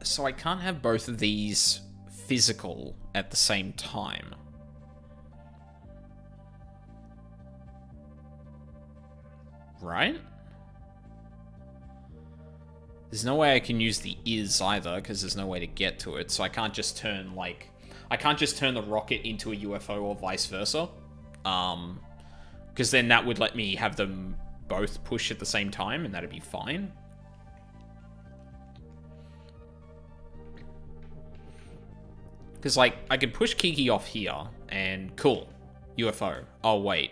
so I can't have both of these physical at the same time. Right? There's no way I can use the is either, because there's no way to get to it, so I can't just turn, like... I can't just turn the rocket into a UFO or vice versa. Because then that would let me have them both push at the same time, and that'd be fine. Because, like, I could push Kiki off here, and cool. UFO. Oh, wait.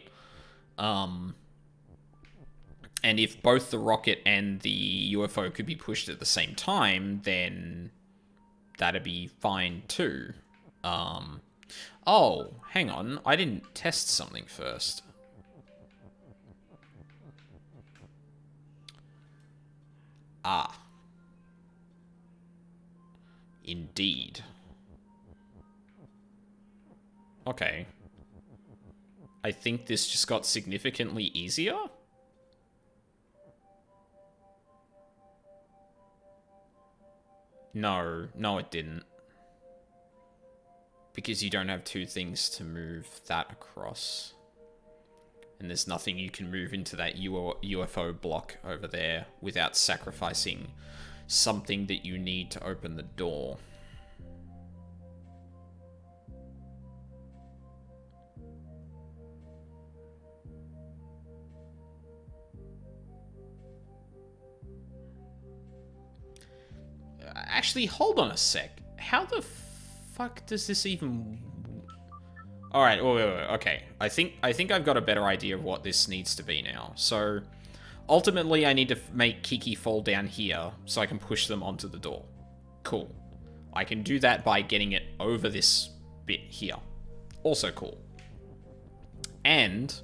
And if both the rocket and the UFO could be pushed at the same time, then that'd be fine too. Oh, hang on. I didn't test something first. Ah. Indeed. Okay. I think this just got significantly easier. No, it didn't. Because you don't have two things to move that across. And there's nothing you can move into that UFO block over there without sacrificing something that you need to open the door. Actually, hold on a sec. How the fuck does this even... Alright, wait, okay. I think I've got a better idea of what this needs to be now. So, ultimately, I need to make Kiki fall down here so I can push them onto the door. Cool. I can do that by getting it over this bit here. Also cool. And,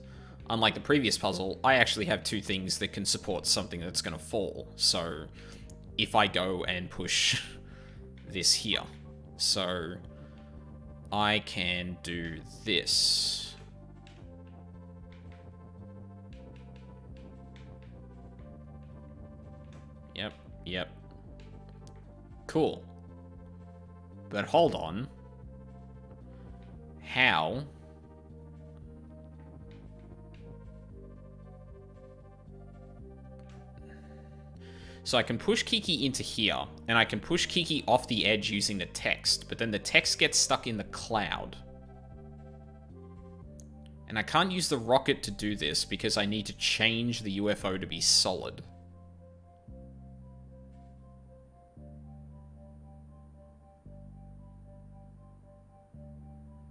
unlike the previous puzzle, I actually have two things that can support something that's going to fall. So, if I go and push this here. So, I can do this. Yep. Cool. But hold on. How? So I can push Kiki into here, and I can push Kiki off the edge using the text, but then the text gets stuck in the cloud. And I can't use the rocket to do this because I need to change the UFO to be solid.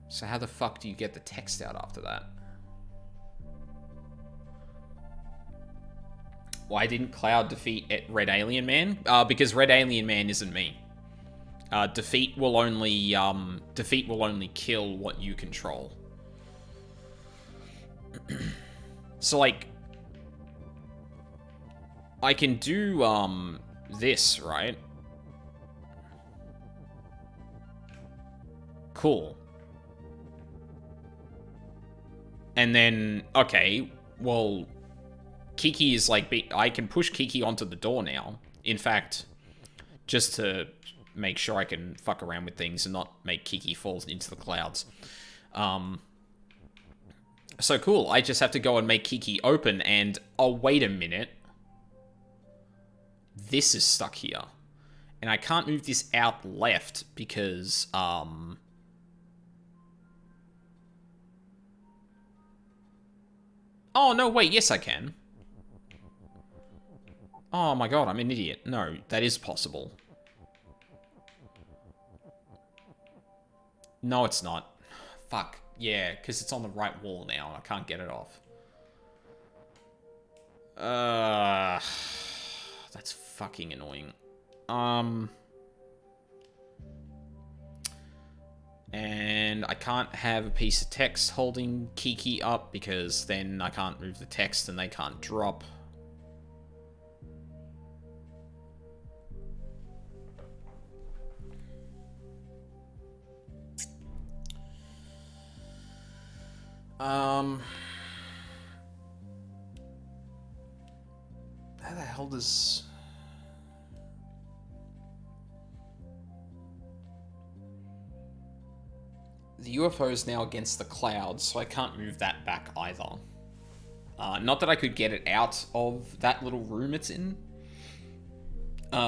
So how the fuck do you get the text out after that? Why didn't Cloud defeat Red Alien Man? Because Red Alien Man isn't me. Defeat will only kill what you control. So, like, I can do, this, right? Cool. And then, okay, well, Kiki is like, I can push Kiki onto the door now. In fact, just to make sure I can fuck around with things and not make Kiki fall into the clouds. So cool, I just have to go and make Kiki open and, oh, wait a minute. This is stuck here. And I can't move this out left because, oh, no, wait, yes I can. Oh my god, I'm an idiot. No, that is possible. No, it's not. Fuck. Yeah, because it's on the right wall now and I can't get it off. That's fucking annoying. And I can't have a piece of text holding Kiki up because then I can't move the text and they can't drop. How the hell does... The UFO is now against the clouds, so I can't move that back either. Not that I could get it out of that little room it's in.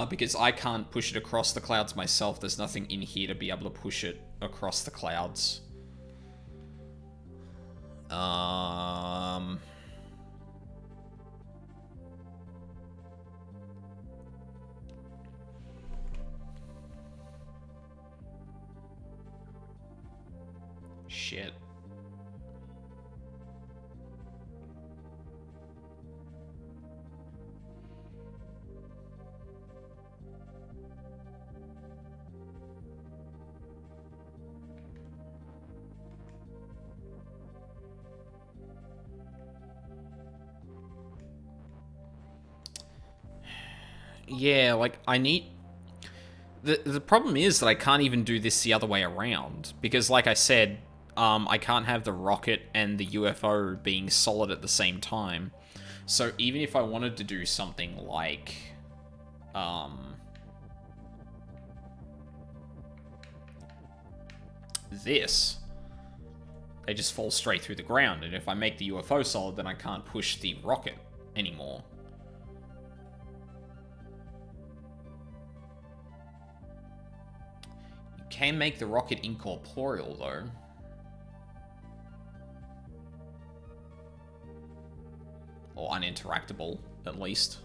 Because I can't push it across the clouds myself. There's nothing in here to be able to push it across the clouds. Shit. Yeah, like, I need... The problem is that I can't even do this the other way around. Because, like I said, I can't have the rocket and the UFO being solid at the same time. So even if I wanted to do something like... this... they just fall straight through the ground. And if I make the UFO solid, then I can't push the rocket anymore. Can make the rocket incorporeal, though. Or uninteractable, at least.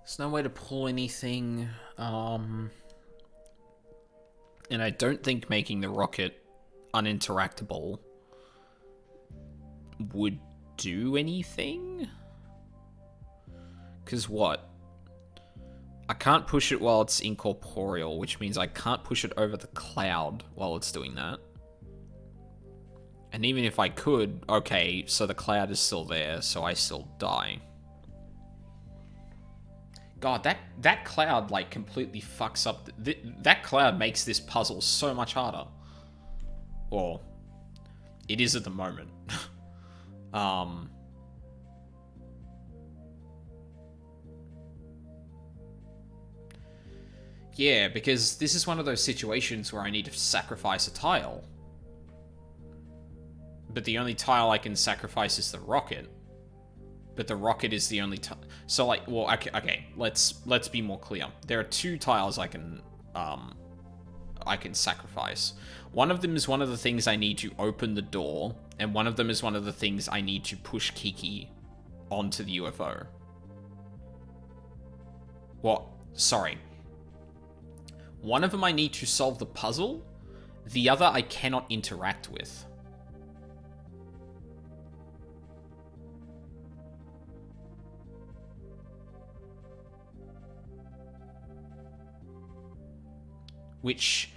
There's no way to pull anything. And I don't think making the rocket uninteractable would do anything. Because what? I can't push it while it's incorporeal, which means I can't push it over the cloud while it's doing that. And even if I could, okay, so the cloud is still there, so I still die. God, that cloud, like, completely fucks up... that cloud makes this puzzle so much harder. Or, it is at the moment. Yeah, because this is one of those situations where I need to sacrifice a tile. But the only tile I can sacrifice is the rocket. But the rocket is the only tile. So, like, well, okay, let's be more clear. There are two tiles I can sacrifice. One of them is one of the things I need to open the door, and one of them is one of the things I need to push Kiki onto the UFO. Well, sorry. One of them I need to solve the puzzle, the other I cannot interact with. Which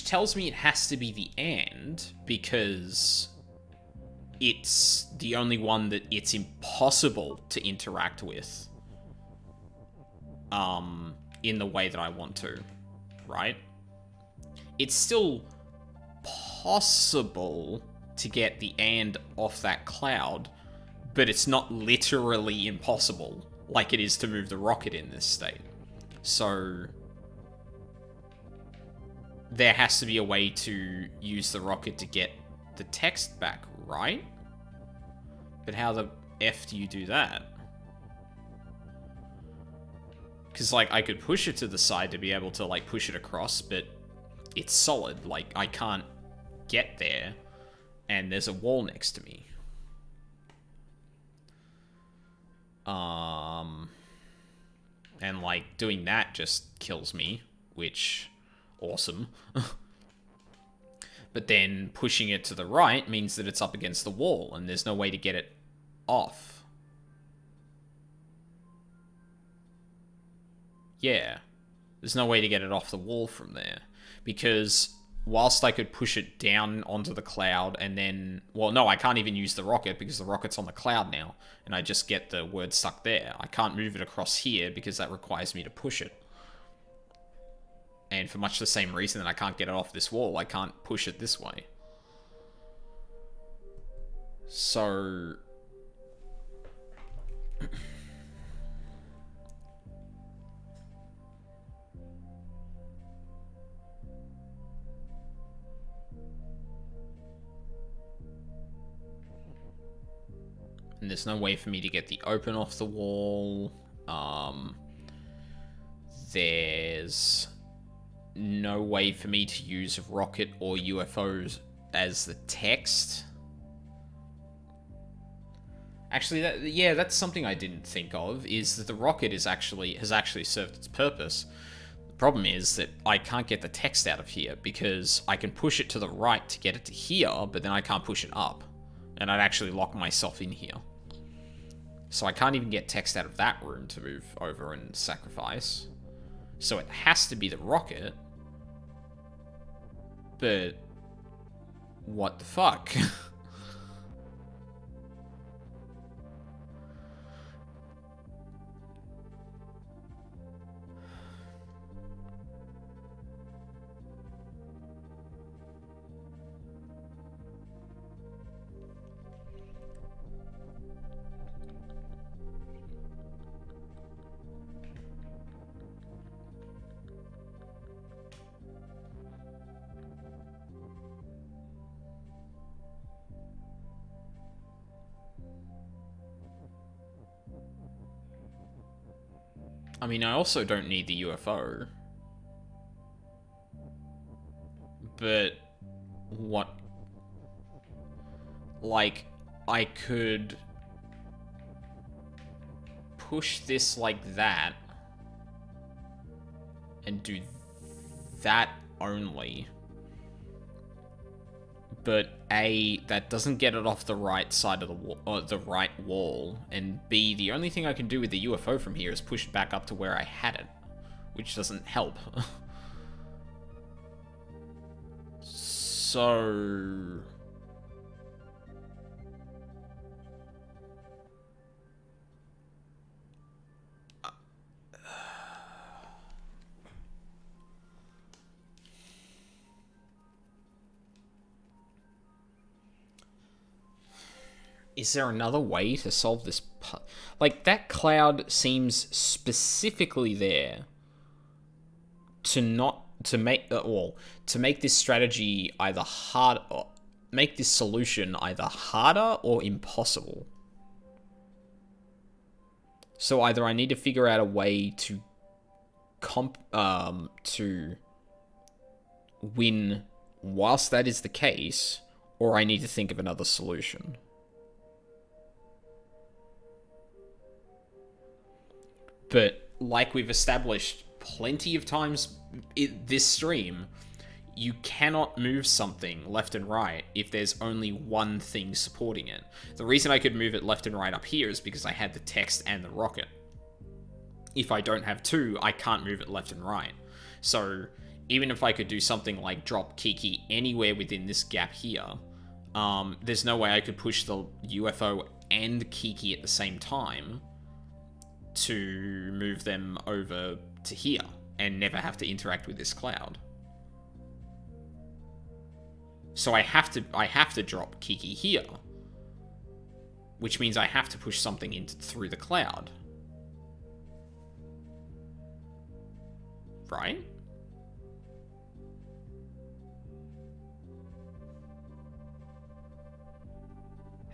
tells me it has to be the and, because it's the only one that it's impossible to interact with in the way that I want to, right? It's still possible to get the and off that cloud, but it's not literally impossible like it is to move the rocket in this state. So there has to be a way to use the rocket to get the text back, right? But how the F do you do that? Because, like, I could push it to the side to be able to, like, push it across, but it's solid. Like, I can't get there, and there's a wall next to me. And, like, doing that just kills me, which... awesome. But then pushing it to the right means that it's up against the wall and there's no way to get it off. Yeah. There's no way to get it off the wall from there. Because whilst I could push it down onto the cloud and then... Well, no, I can't even use the rocket because the rocket's on the cloud now. And I just get the word stuck there. I can't move it across here because that requires me to push it. And for much the same reason that I can't get it off this wall, I can't push it this way. So... and there's no way for me to get the open off the wall. There's no way for me to use rocket or UFOs as the text. Actually, that's something I didn't think of, is that the rocket has actually served its purpose. The problem is that I can't get the text out of here, because I can push it to the right to get it to here, but then I can't push it up. And I'd actually lock myself in here. So I can't even get text out of that room to move over and sacrifice. So it has to be the rocket. But... what the fuck? I mean, I also don't need the UFO. But... what... like, I could... push this like that... and do that only. But A, that doesn't get it off the right side of the wall, or the right wall, and B, the only thing I can do with the UFO from here is push it back up to where I had it, which doesn't help. So... is there another way to solve this? Like, that cloud seems specifically there to not... to make... well, to make this strategy either hard... or make this solution either harder or impossible. So either I need to figure out a way to... to win whilst that is the case, or I need to think of another solution. But, like we've established plenty of times in this stream, you cannot move something left and right if there's only one thing supporting it. The reason I could move it left and right up here is because I had the text and the rocket. If I don't have two, I can't move it left and right. So, even if I could do something like drop Kiki anywhere within this gap here, there's no way I could push the UFO and Kiki at the same time to move them over to here and never have to interact with this cloud. So I have to drop Kiki here, which means I have to push something through the cloud. Right?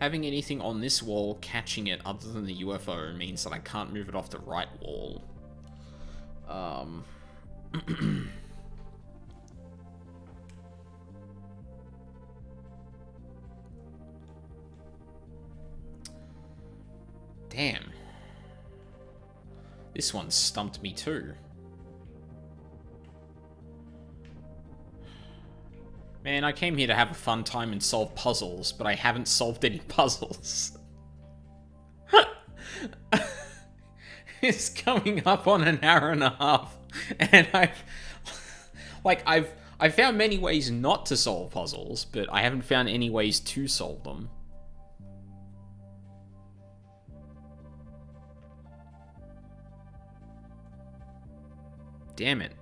Having anything on this wall catching it other than the UFO means that I can't move it off the right wall. Damn. This one stumped me too. Man, I came here to have a fun time and solve puzzles, but I haven't solved any puzzles. It's coming up on an hour and a half, And I've found many ways not to solve puzzles, but I haven't found any ways to solve them. Damn it.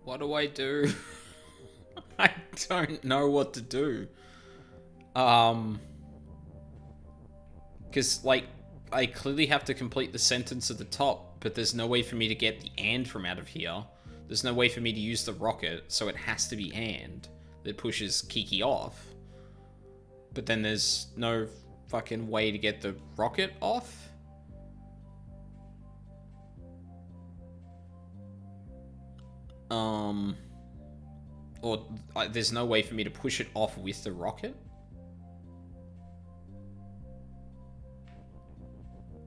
What do I do? I don't know what to do. Because, like, I clearly have to complete the sentence at the top, but there's no way for me to get the and from out of here. There's no way for me to use the rocket, so it has to be and that pushes Kiki off. But then there's no fucking way to get the rocket off? Or there's no way for me to push it off with the rocket?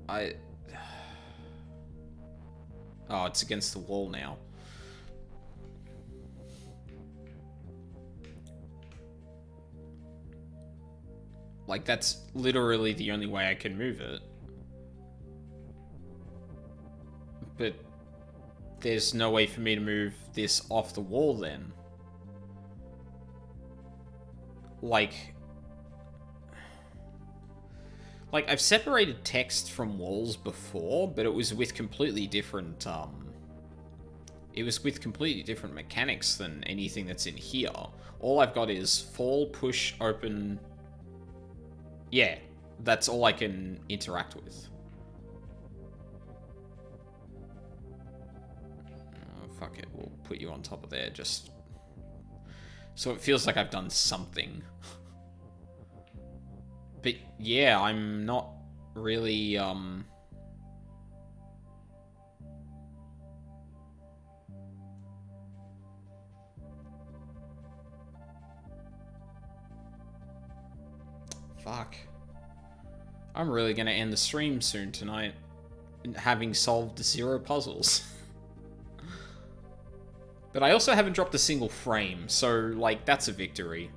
Oh, it's against the wall now. Like, that's literally the only way I can move it. But there's no way for me to move this off the wall then. Like, I've separated text from walls before, but it was with completely different, it was with completely different mechanics than anything that's in here. All I've got is fall, push, open. Yeah, that's all I can interact with. Oh, fuck it, we'll put you on top of there, just so it feels like I've done something. But yeah, I'm not really, fuck. I'm really gonna end the stream soon tonight, having solved 0 puzzles. But I also haven't dropped a single frame, so, like, that's a victory.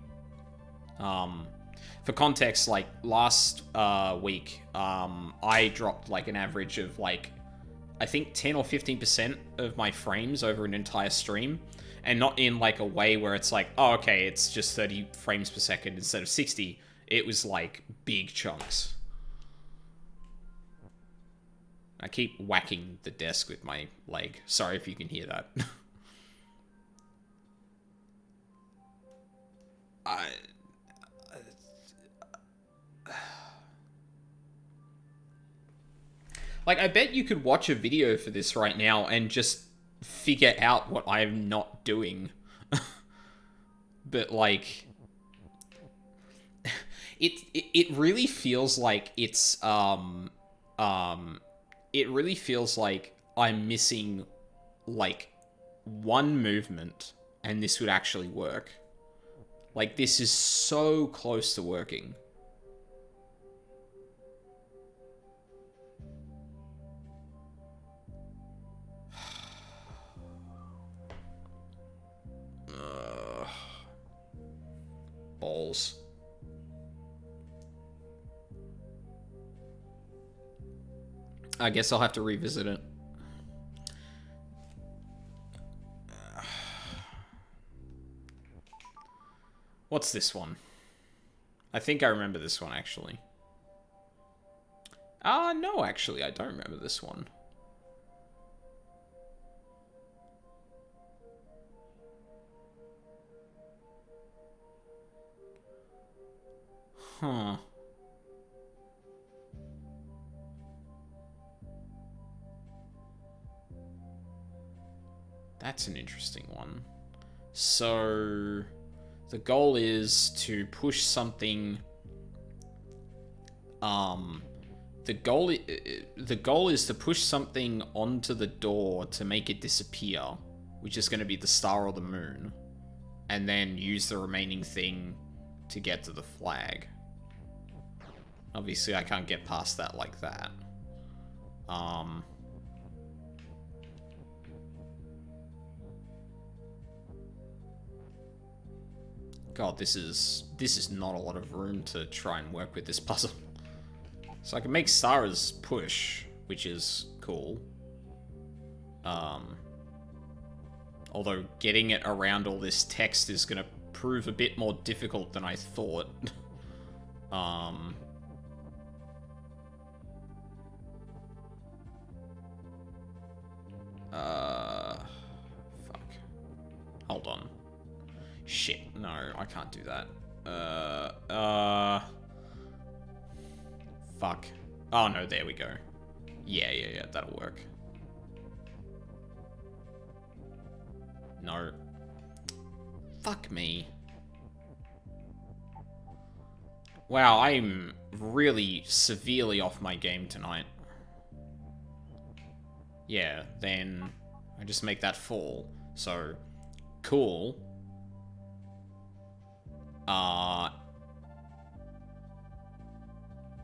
For context, like, last week, I dropped, like, an average of, like, I think 10 or 15% of my frames over an entire stream. And not in, like, a way where it's like, oh, okay, it's just 30 frames per second instead of 60. It was, like, big chunks. I keep whacking the desk with my leg. Sorry if you can hear that. Like, I bet you could watch a video for this right now and just figure out what I'm not doing. But, like, it really feels like it's, it really feels like I'm missing, like, one movement, and this would actually work. Like, this is so close to working. Balls. I guess I'll have to revisit it. What's this one? I think I remember this one, actually. No, actually, I don't remember this one. Huh. That's an interesting one. So, the goal is to push something. The goal is to push something onto the door to make it disappear, which is going to be the star or the moon, and then use the remaining thing to get to the flag. Obviously, I can't get past that like that. God, this is not a lot of room to try and work with this puzzle. So I can make Sarah's push, which is cool. Although getting it around all this text is going to prove a bit more difficult than I thought. Fuck. Hold on. Shit, no, I can't do that. Fuck. Oh, no, there we go. Yeah, that'll work. No. Fuck me. Wow, I'm really severely off my game tonight. Yeah, then I just make that fall. So, cool.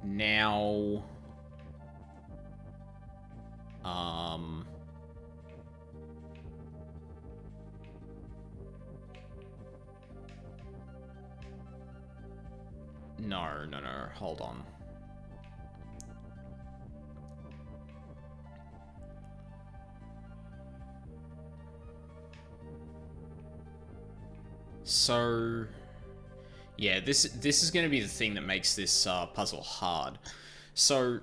Now... No, hold on. So... Yeah, this is going to be the thing that makes this puzzle hard. So,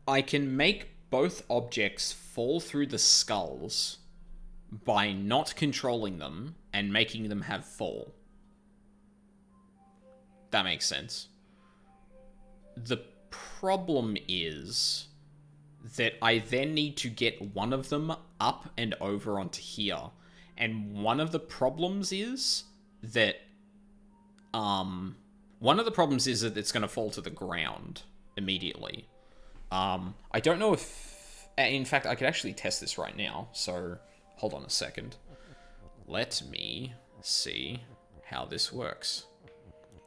I can make both objects fall through the skulls by not controlling them and making them have fall. That makes sense. The problem is that I then need to get one of them up and over onto here. And one of the problems is that it's going to fall to the ground immediately. I don't know if... In fact, I could actually test this right now. So, hold on a second. Let me see how this works.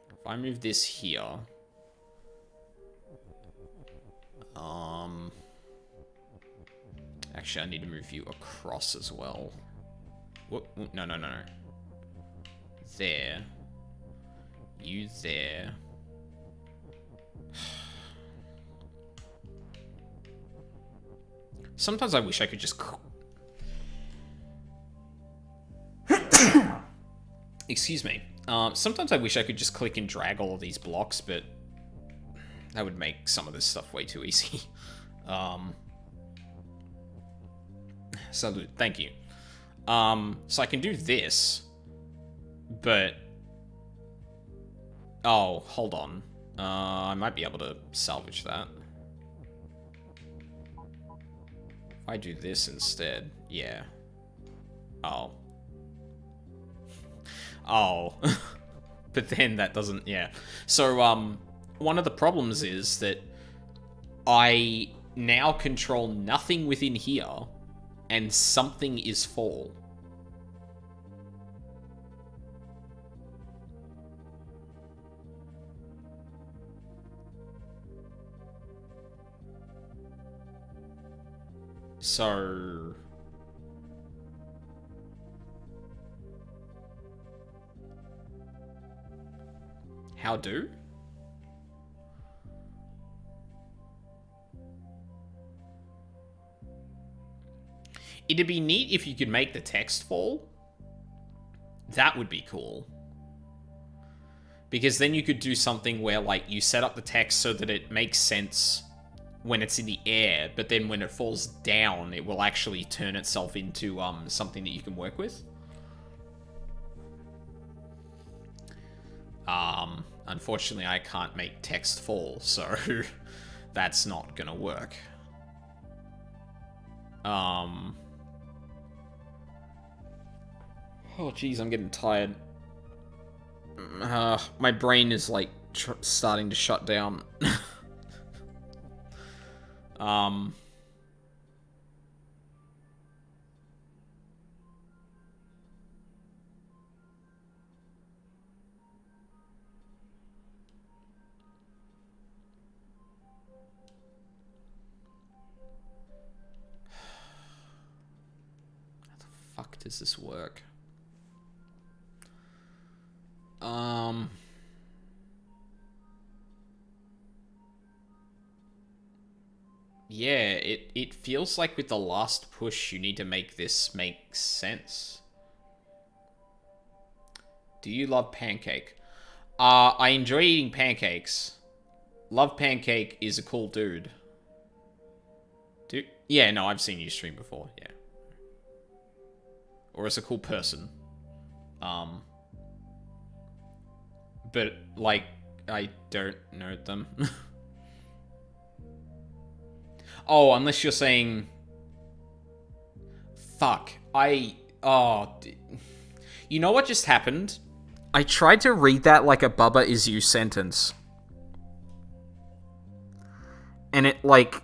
If I move this here... Actually, I need to move you across as well. Whoop, no. There. You there. Sometimes I wish I could just... Excuse me. Sometimes I wish I could just click and drag all of these blocks, but that would make some of this stuff way too easy. Salute. Thank you. So I can do this, but... Oh, hold on. I might be able to salvage that. If I do this instead, yeah. Oh. Oh. But then that doesn't, yeah. So, one of the problems is that I now control nothing within here, and something is fall. So... How do? It'd be neat if you could make the text fall. That would be cool. Because then you could do something where, like, you set up the text so that it makes sense when it's in the air, but then when it falls down, it will actually turn itself into something that you can work with. Unfortunately, I can't make text fall, so that's not gonna work. Oh, geez, I'm getting tired. My brain is, like, starting to shut down. Fuck does this work? Yeah, it feels like with the last push you need to make this make sense. Do you love pancake? I enjoy eating pancakes. Love Pancake is a cool dude. Yeah, no, I've seen you stream before, yeah. Or as a cool person. But, like, I don't know them. Oh, unless you're saying... Fuck. You know what just happened? I tried to read that like a Bubba Is You sentence. And it, like...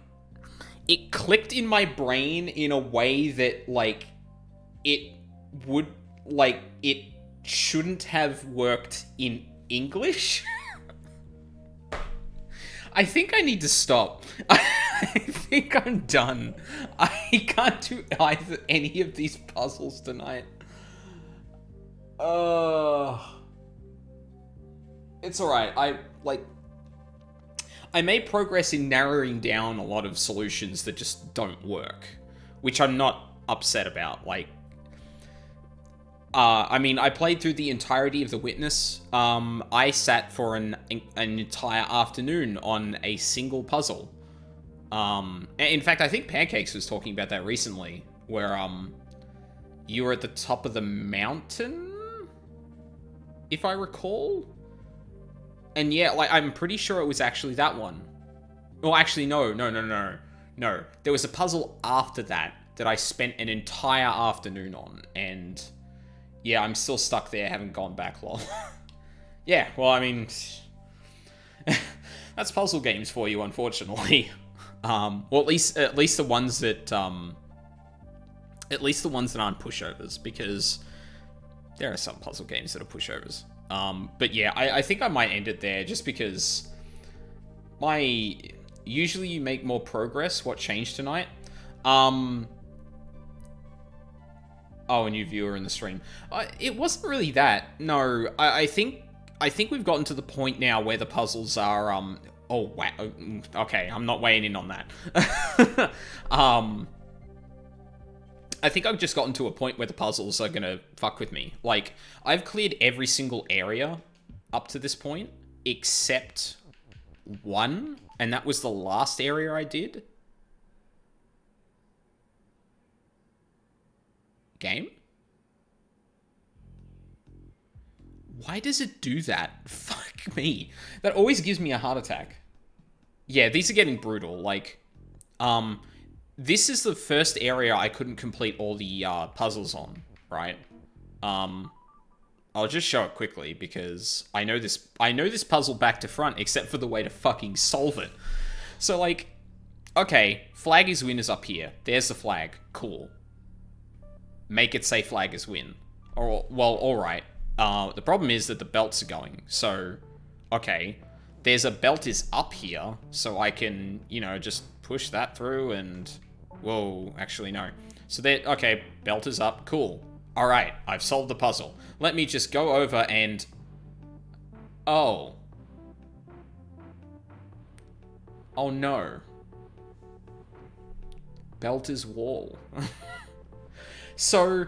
It clicked in my brain in a way that, like... It would... Like, it shouldn't have worked in English? I think I need to stop. I think I'm done. I can't do any of these puzzles tonight. It's alright. I made progress in narrowing down a lot of solutions that just don't work, which I'm not upset about. Like, I mean, I played through the entirety of The Witness. I sat for an entire afternoon on a single puzzle. In fact, I think Pancakes was talking about that recently, where, you were at the top of the mountain, if I recall? And yeah, like, I'm pretty sure it was actually that one. Well, actually, no. There was a puzzle after that I spent an entire afternoon on, and... Yeah, I'm still stuck there, haven't gone back, lol. Yeah, well, I mean... that's puzzle games for you, unfortunately. Well, at least the ones that, at least the ones that aren't pushovers, because there are some puzzle games that are pushovers. But yeah, I think I might end it there, just because usually you make more progress. What changed tonight? Oh, a new viewer in the stream. It wasn't really that. No, I think we've gotten to the point now where the puzzles are, oh, wow. Okay, I'm not weighing in on that. I think I've just gotten to a point where the puzzles are gonna fuck with me. Like, I've cleared every single area up to this point, except one, and that was the last area I did. Game? Why does it do that? Fuck me. That always gives me a heart attack. Yeah, these are getting brutal. Like, this is the first area I couldn't complete all the puzzles on, right? I'll just show it quickly because I know this puzzle back to front, except for the way to fucking solve it. So, like, okay, flag is win is up here. There's the flag. Cool. Make it say flag is win. Or, well, alright. The problem is that the belts are going. So, okay. There's a belt is up here, so I can, you know, just push that through and... Whoa, actually, no. So there, okay, belt is up. Cool. Alright, I've solved the puzzle. Let me just go over and... Oh. Oh, no. Belt is wall. So,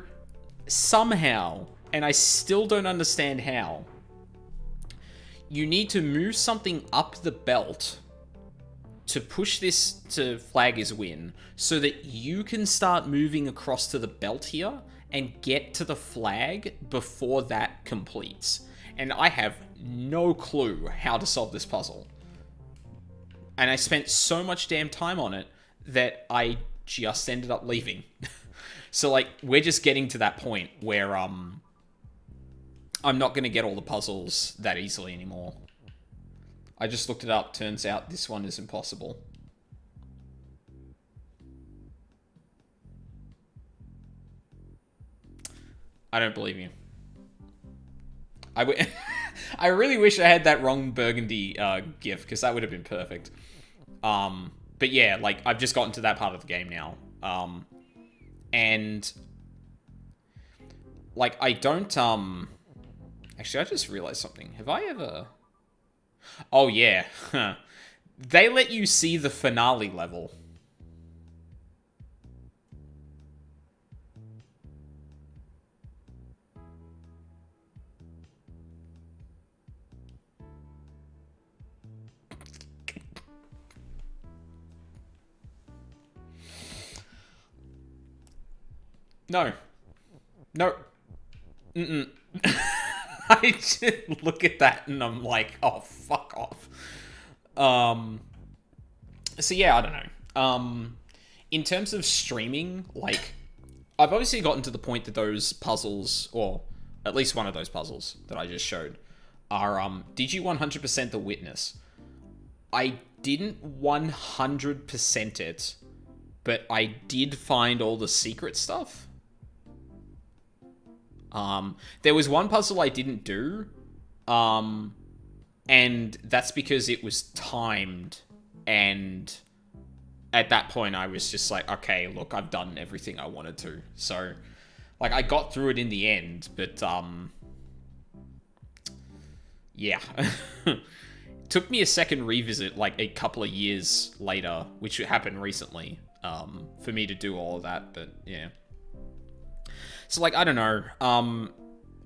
somehow, and I still don't understand how, You need to move something up the belt to push this to flag is win, so that you can start moving across to the belt here and get to the flag before that completes. And I have no clue how to solve this puzzle. And I spent so much damn time on it that I just ended up leaving. So, like, we're just getting to that point where, I'm not going to get all the puzzles that easily anymore. I just looked it up. Turns out this one is impossible. I don't believe you. I really wish I had that wrong burgundy gif, because that would have been perfect. But yeah, like, I've just gotten to that part of the game now. And like, I don't actually, I just realized something. Have I ever... Oh, yeah. They let you see the finale level. No. No. Mm-mm. I just look at that and I'm like, oh, fuck off. So yeah, I don't know. In terms of streaming, like, I've obviously gotten to the point that those puzzles, or at least one of those puzzles that I just showed, are, did you 100% the witness? I didn't 100% it, but I did find all the secret stuff. There was one puzzle I didn't do, and that's because it was timed, and at that point I was just like, okay, look, I've done everything I wanted to. So, like, I got through it in the end, but, yeah. Took me a second revisit, like, a couple of years later, which happened recently, for me to do all of that, but, yeah. So, like, I don't know.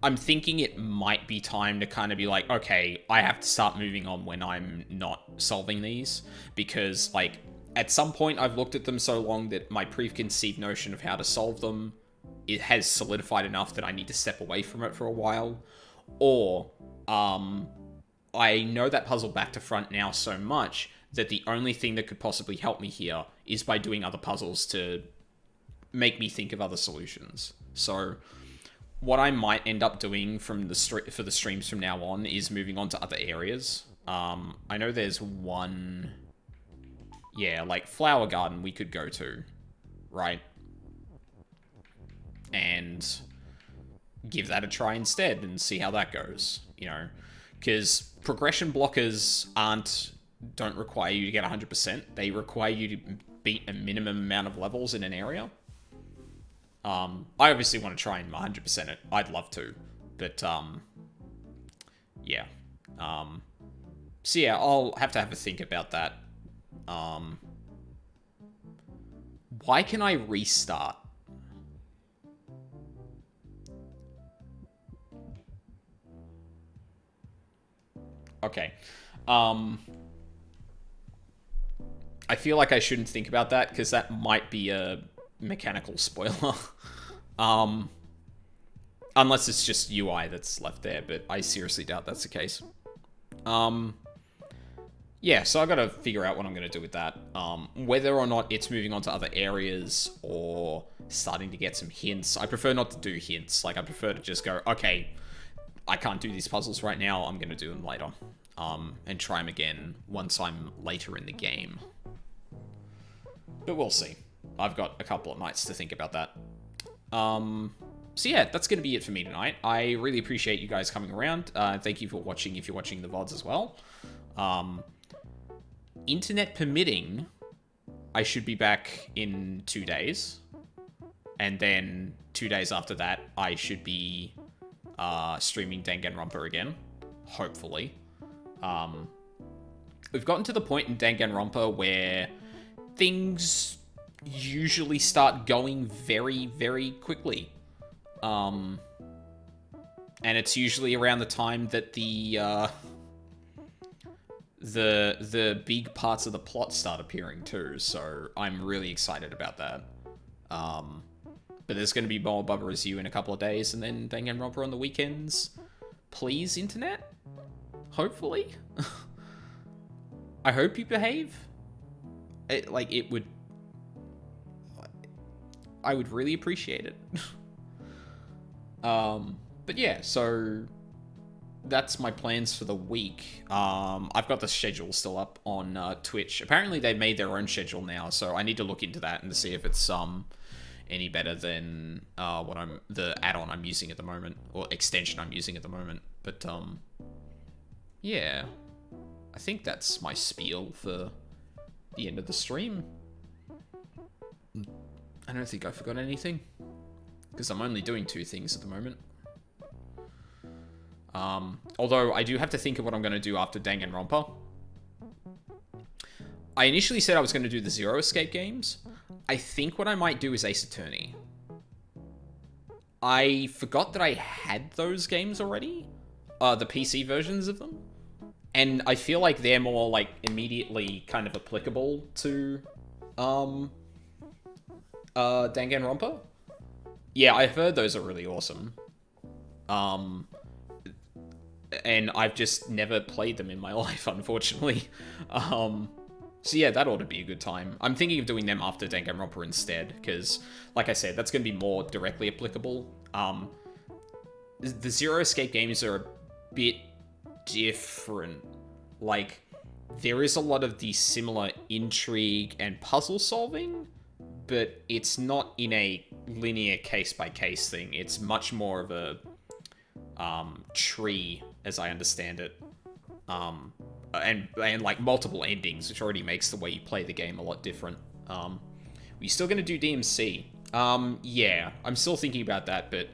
I'm thinking it might be time to kind of be like, okay, I have to start moving on when I'm not solving these. Because, like, at some point I've looked at them so long that my preconceived notion of how to solve them, it has solidified enough that I need to step away from it for a while. Or, I know that puzzle back to front now so much that the only thing that could possibly help me here is by doing other puzzles to make me think of other solutions. So, what I might end up doing from the for the streams from now on is moving on to other areas. I know there's one, yeah, like Flower Garden we could go to, right? And give that a try instead and see how that goes, you know? Because progression blockers don't require you to get 100%. They require you to beat a minimum amount of levels in an area. I obviously want to try and 100% it. I'd love to. But, yeah. So yeah, I'll have to have a think about that. Why can I restart? Okay. I feel like I shouldn't think about that, because that might be a mechanical spoiler. Unless it's just UI that's left there, but I seriously doubt that's the case. Yeah, so I gotta figure out what I'm gonna do with that. Whether or not it's moving on to other areas or starting to get some hints. I prefer not to do hints. Like, I prefer to just go, okay, I can't do these puzzles right now, I'm gonna do them later. And try them again once I'm later in the game. But we'll see. I've got a couple of nights to think about that. So yeah, that's going to be it for me tonight. I really appreciate you guys coming around. Thank you for watching if you're watching the VODs as well. Internet permitting, I should be back in 2 days. And then 2 days after that, I should be streaming Danganronpa again. Hopefully. We've gotten to the point in Danganronpa where things usually start going very, very quickly. And it's usually around the time that the the big parts of the plot start appearing too, so I'm really excited about that. But there's going to be more Bubba Is You in a couple of days, and then Danganronpa on the weekends. Please, internet? Hopefully? I hope you behave. I would really appreciate it. But yeah, so that's my plans for the week. I've got the schedule still up on Twitch. Apparently they've made their own schedule now, so I need to look into that and to see if it's any better than the add-on I'm using at the moment, or extension I'm using at the moment. But yeah, I think that's my spiel for the end of the stream. I don't think I forgot anything, because I'm only doing 2 things at the moment. Although I do have to think of what I'm going to do after Danganronpa. I initially said I was going to do the Zero Escape games. I think what I might do is Ace Attorney. I forgot that I had those games already, the PC versions of them, and I feel like they're more like immediately kind of applicable to Danganronpa. Yeah, I've heard those are really awesome. And I've just never played them in my life, unfortunately. So yeah, that ought to be a good time. I'm thinking of doing them after Danganronpa instead, because, like I said, that's going to be more directly applicable. The Zero Escape games are a bit different. Like, there is a lot of the similar intrigue and puzzle solving, but it's not in a linear case-by-case thing. It's much more of a tree, as I understand it. And like multiple endings, which already makes the way you play the game a lot different. We're still going to do DMC. Yeah, I'm still thinking about that, but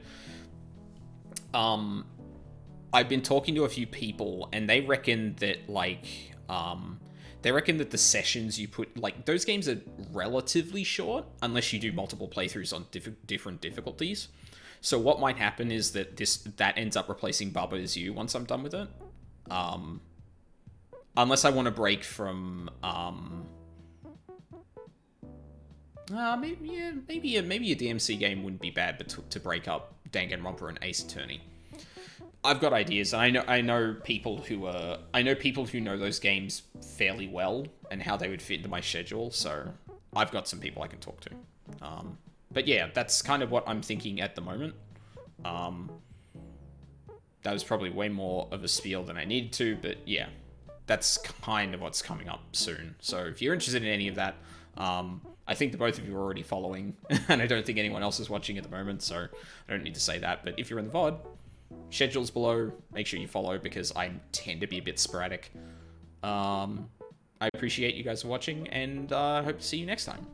I've been talking to a few people, and they reckon that the sessions you put, like, those games are relatively short unless you do multiple playthroughs on different difficulties. So what might happen is that that ends up replacing Bubba Is You once I'm done with it. Unless I want to break from maybe a DMC game wouldn't be bad, but to break up Danganronpa and Ace Attorney. I've got ideas, and I know people who know those games fairly well and how they would fit into my schedule. So I've got some people I can talk to. But yeah, that's kind of what I'm thinking at the moment. That was probably way more of a spiel than I needed to, but yeah, that's kind of what's coming up soon. So if you're interested in any of that, I think the both of you are already following, and I don't think anyone else is watching at the moment, so I don't need to say that. But if you're in the VOD, schedule's below. Make sure you follow, because I tend to be a bit sporadic. I appreciate you guys watching, and I hope to see you next time.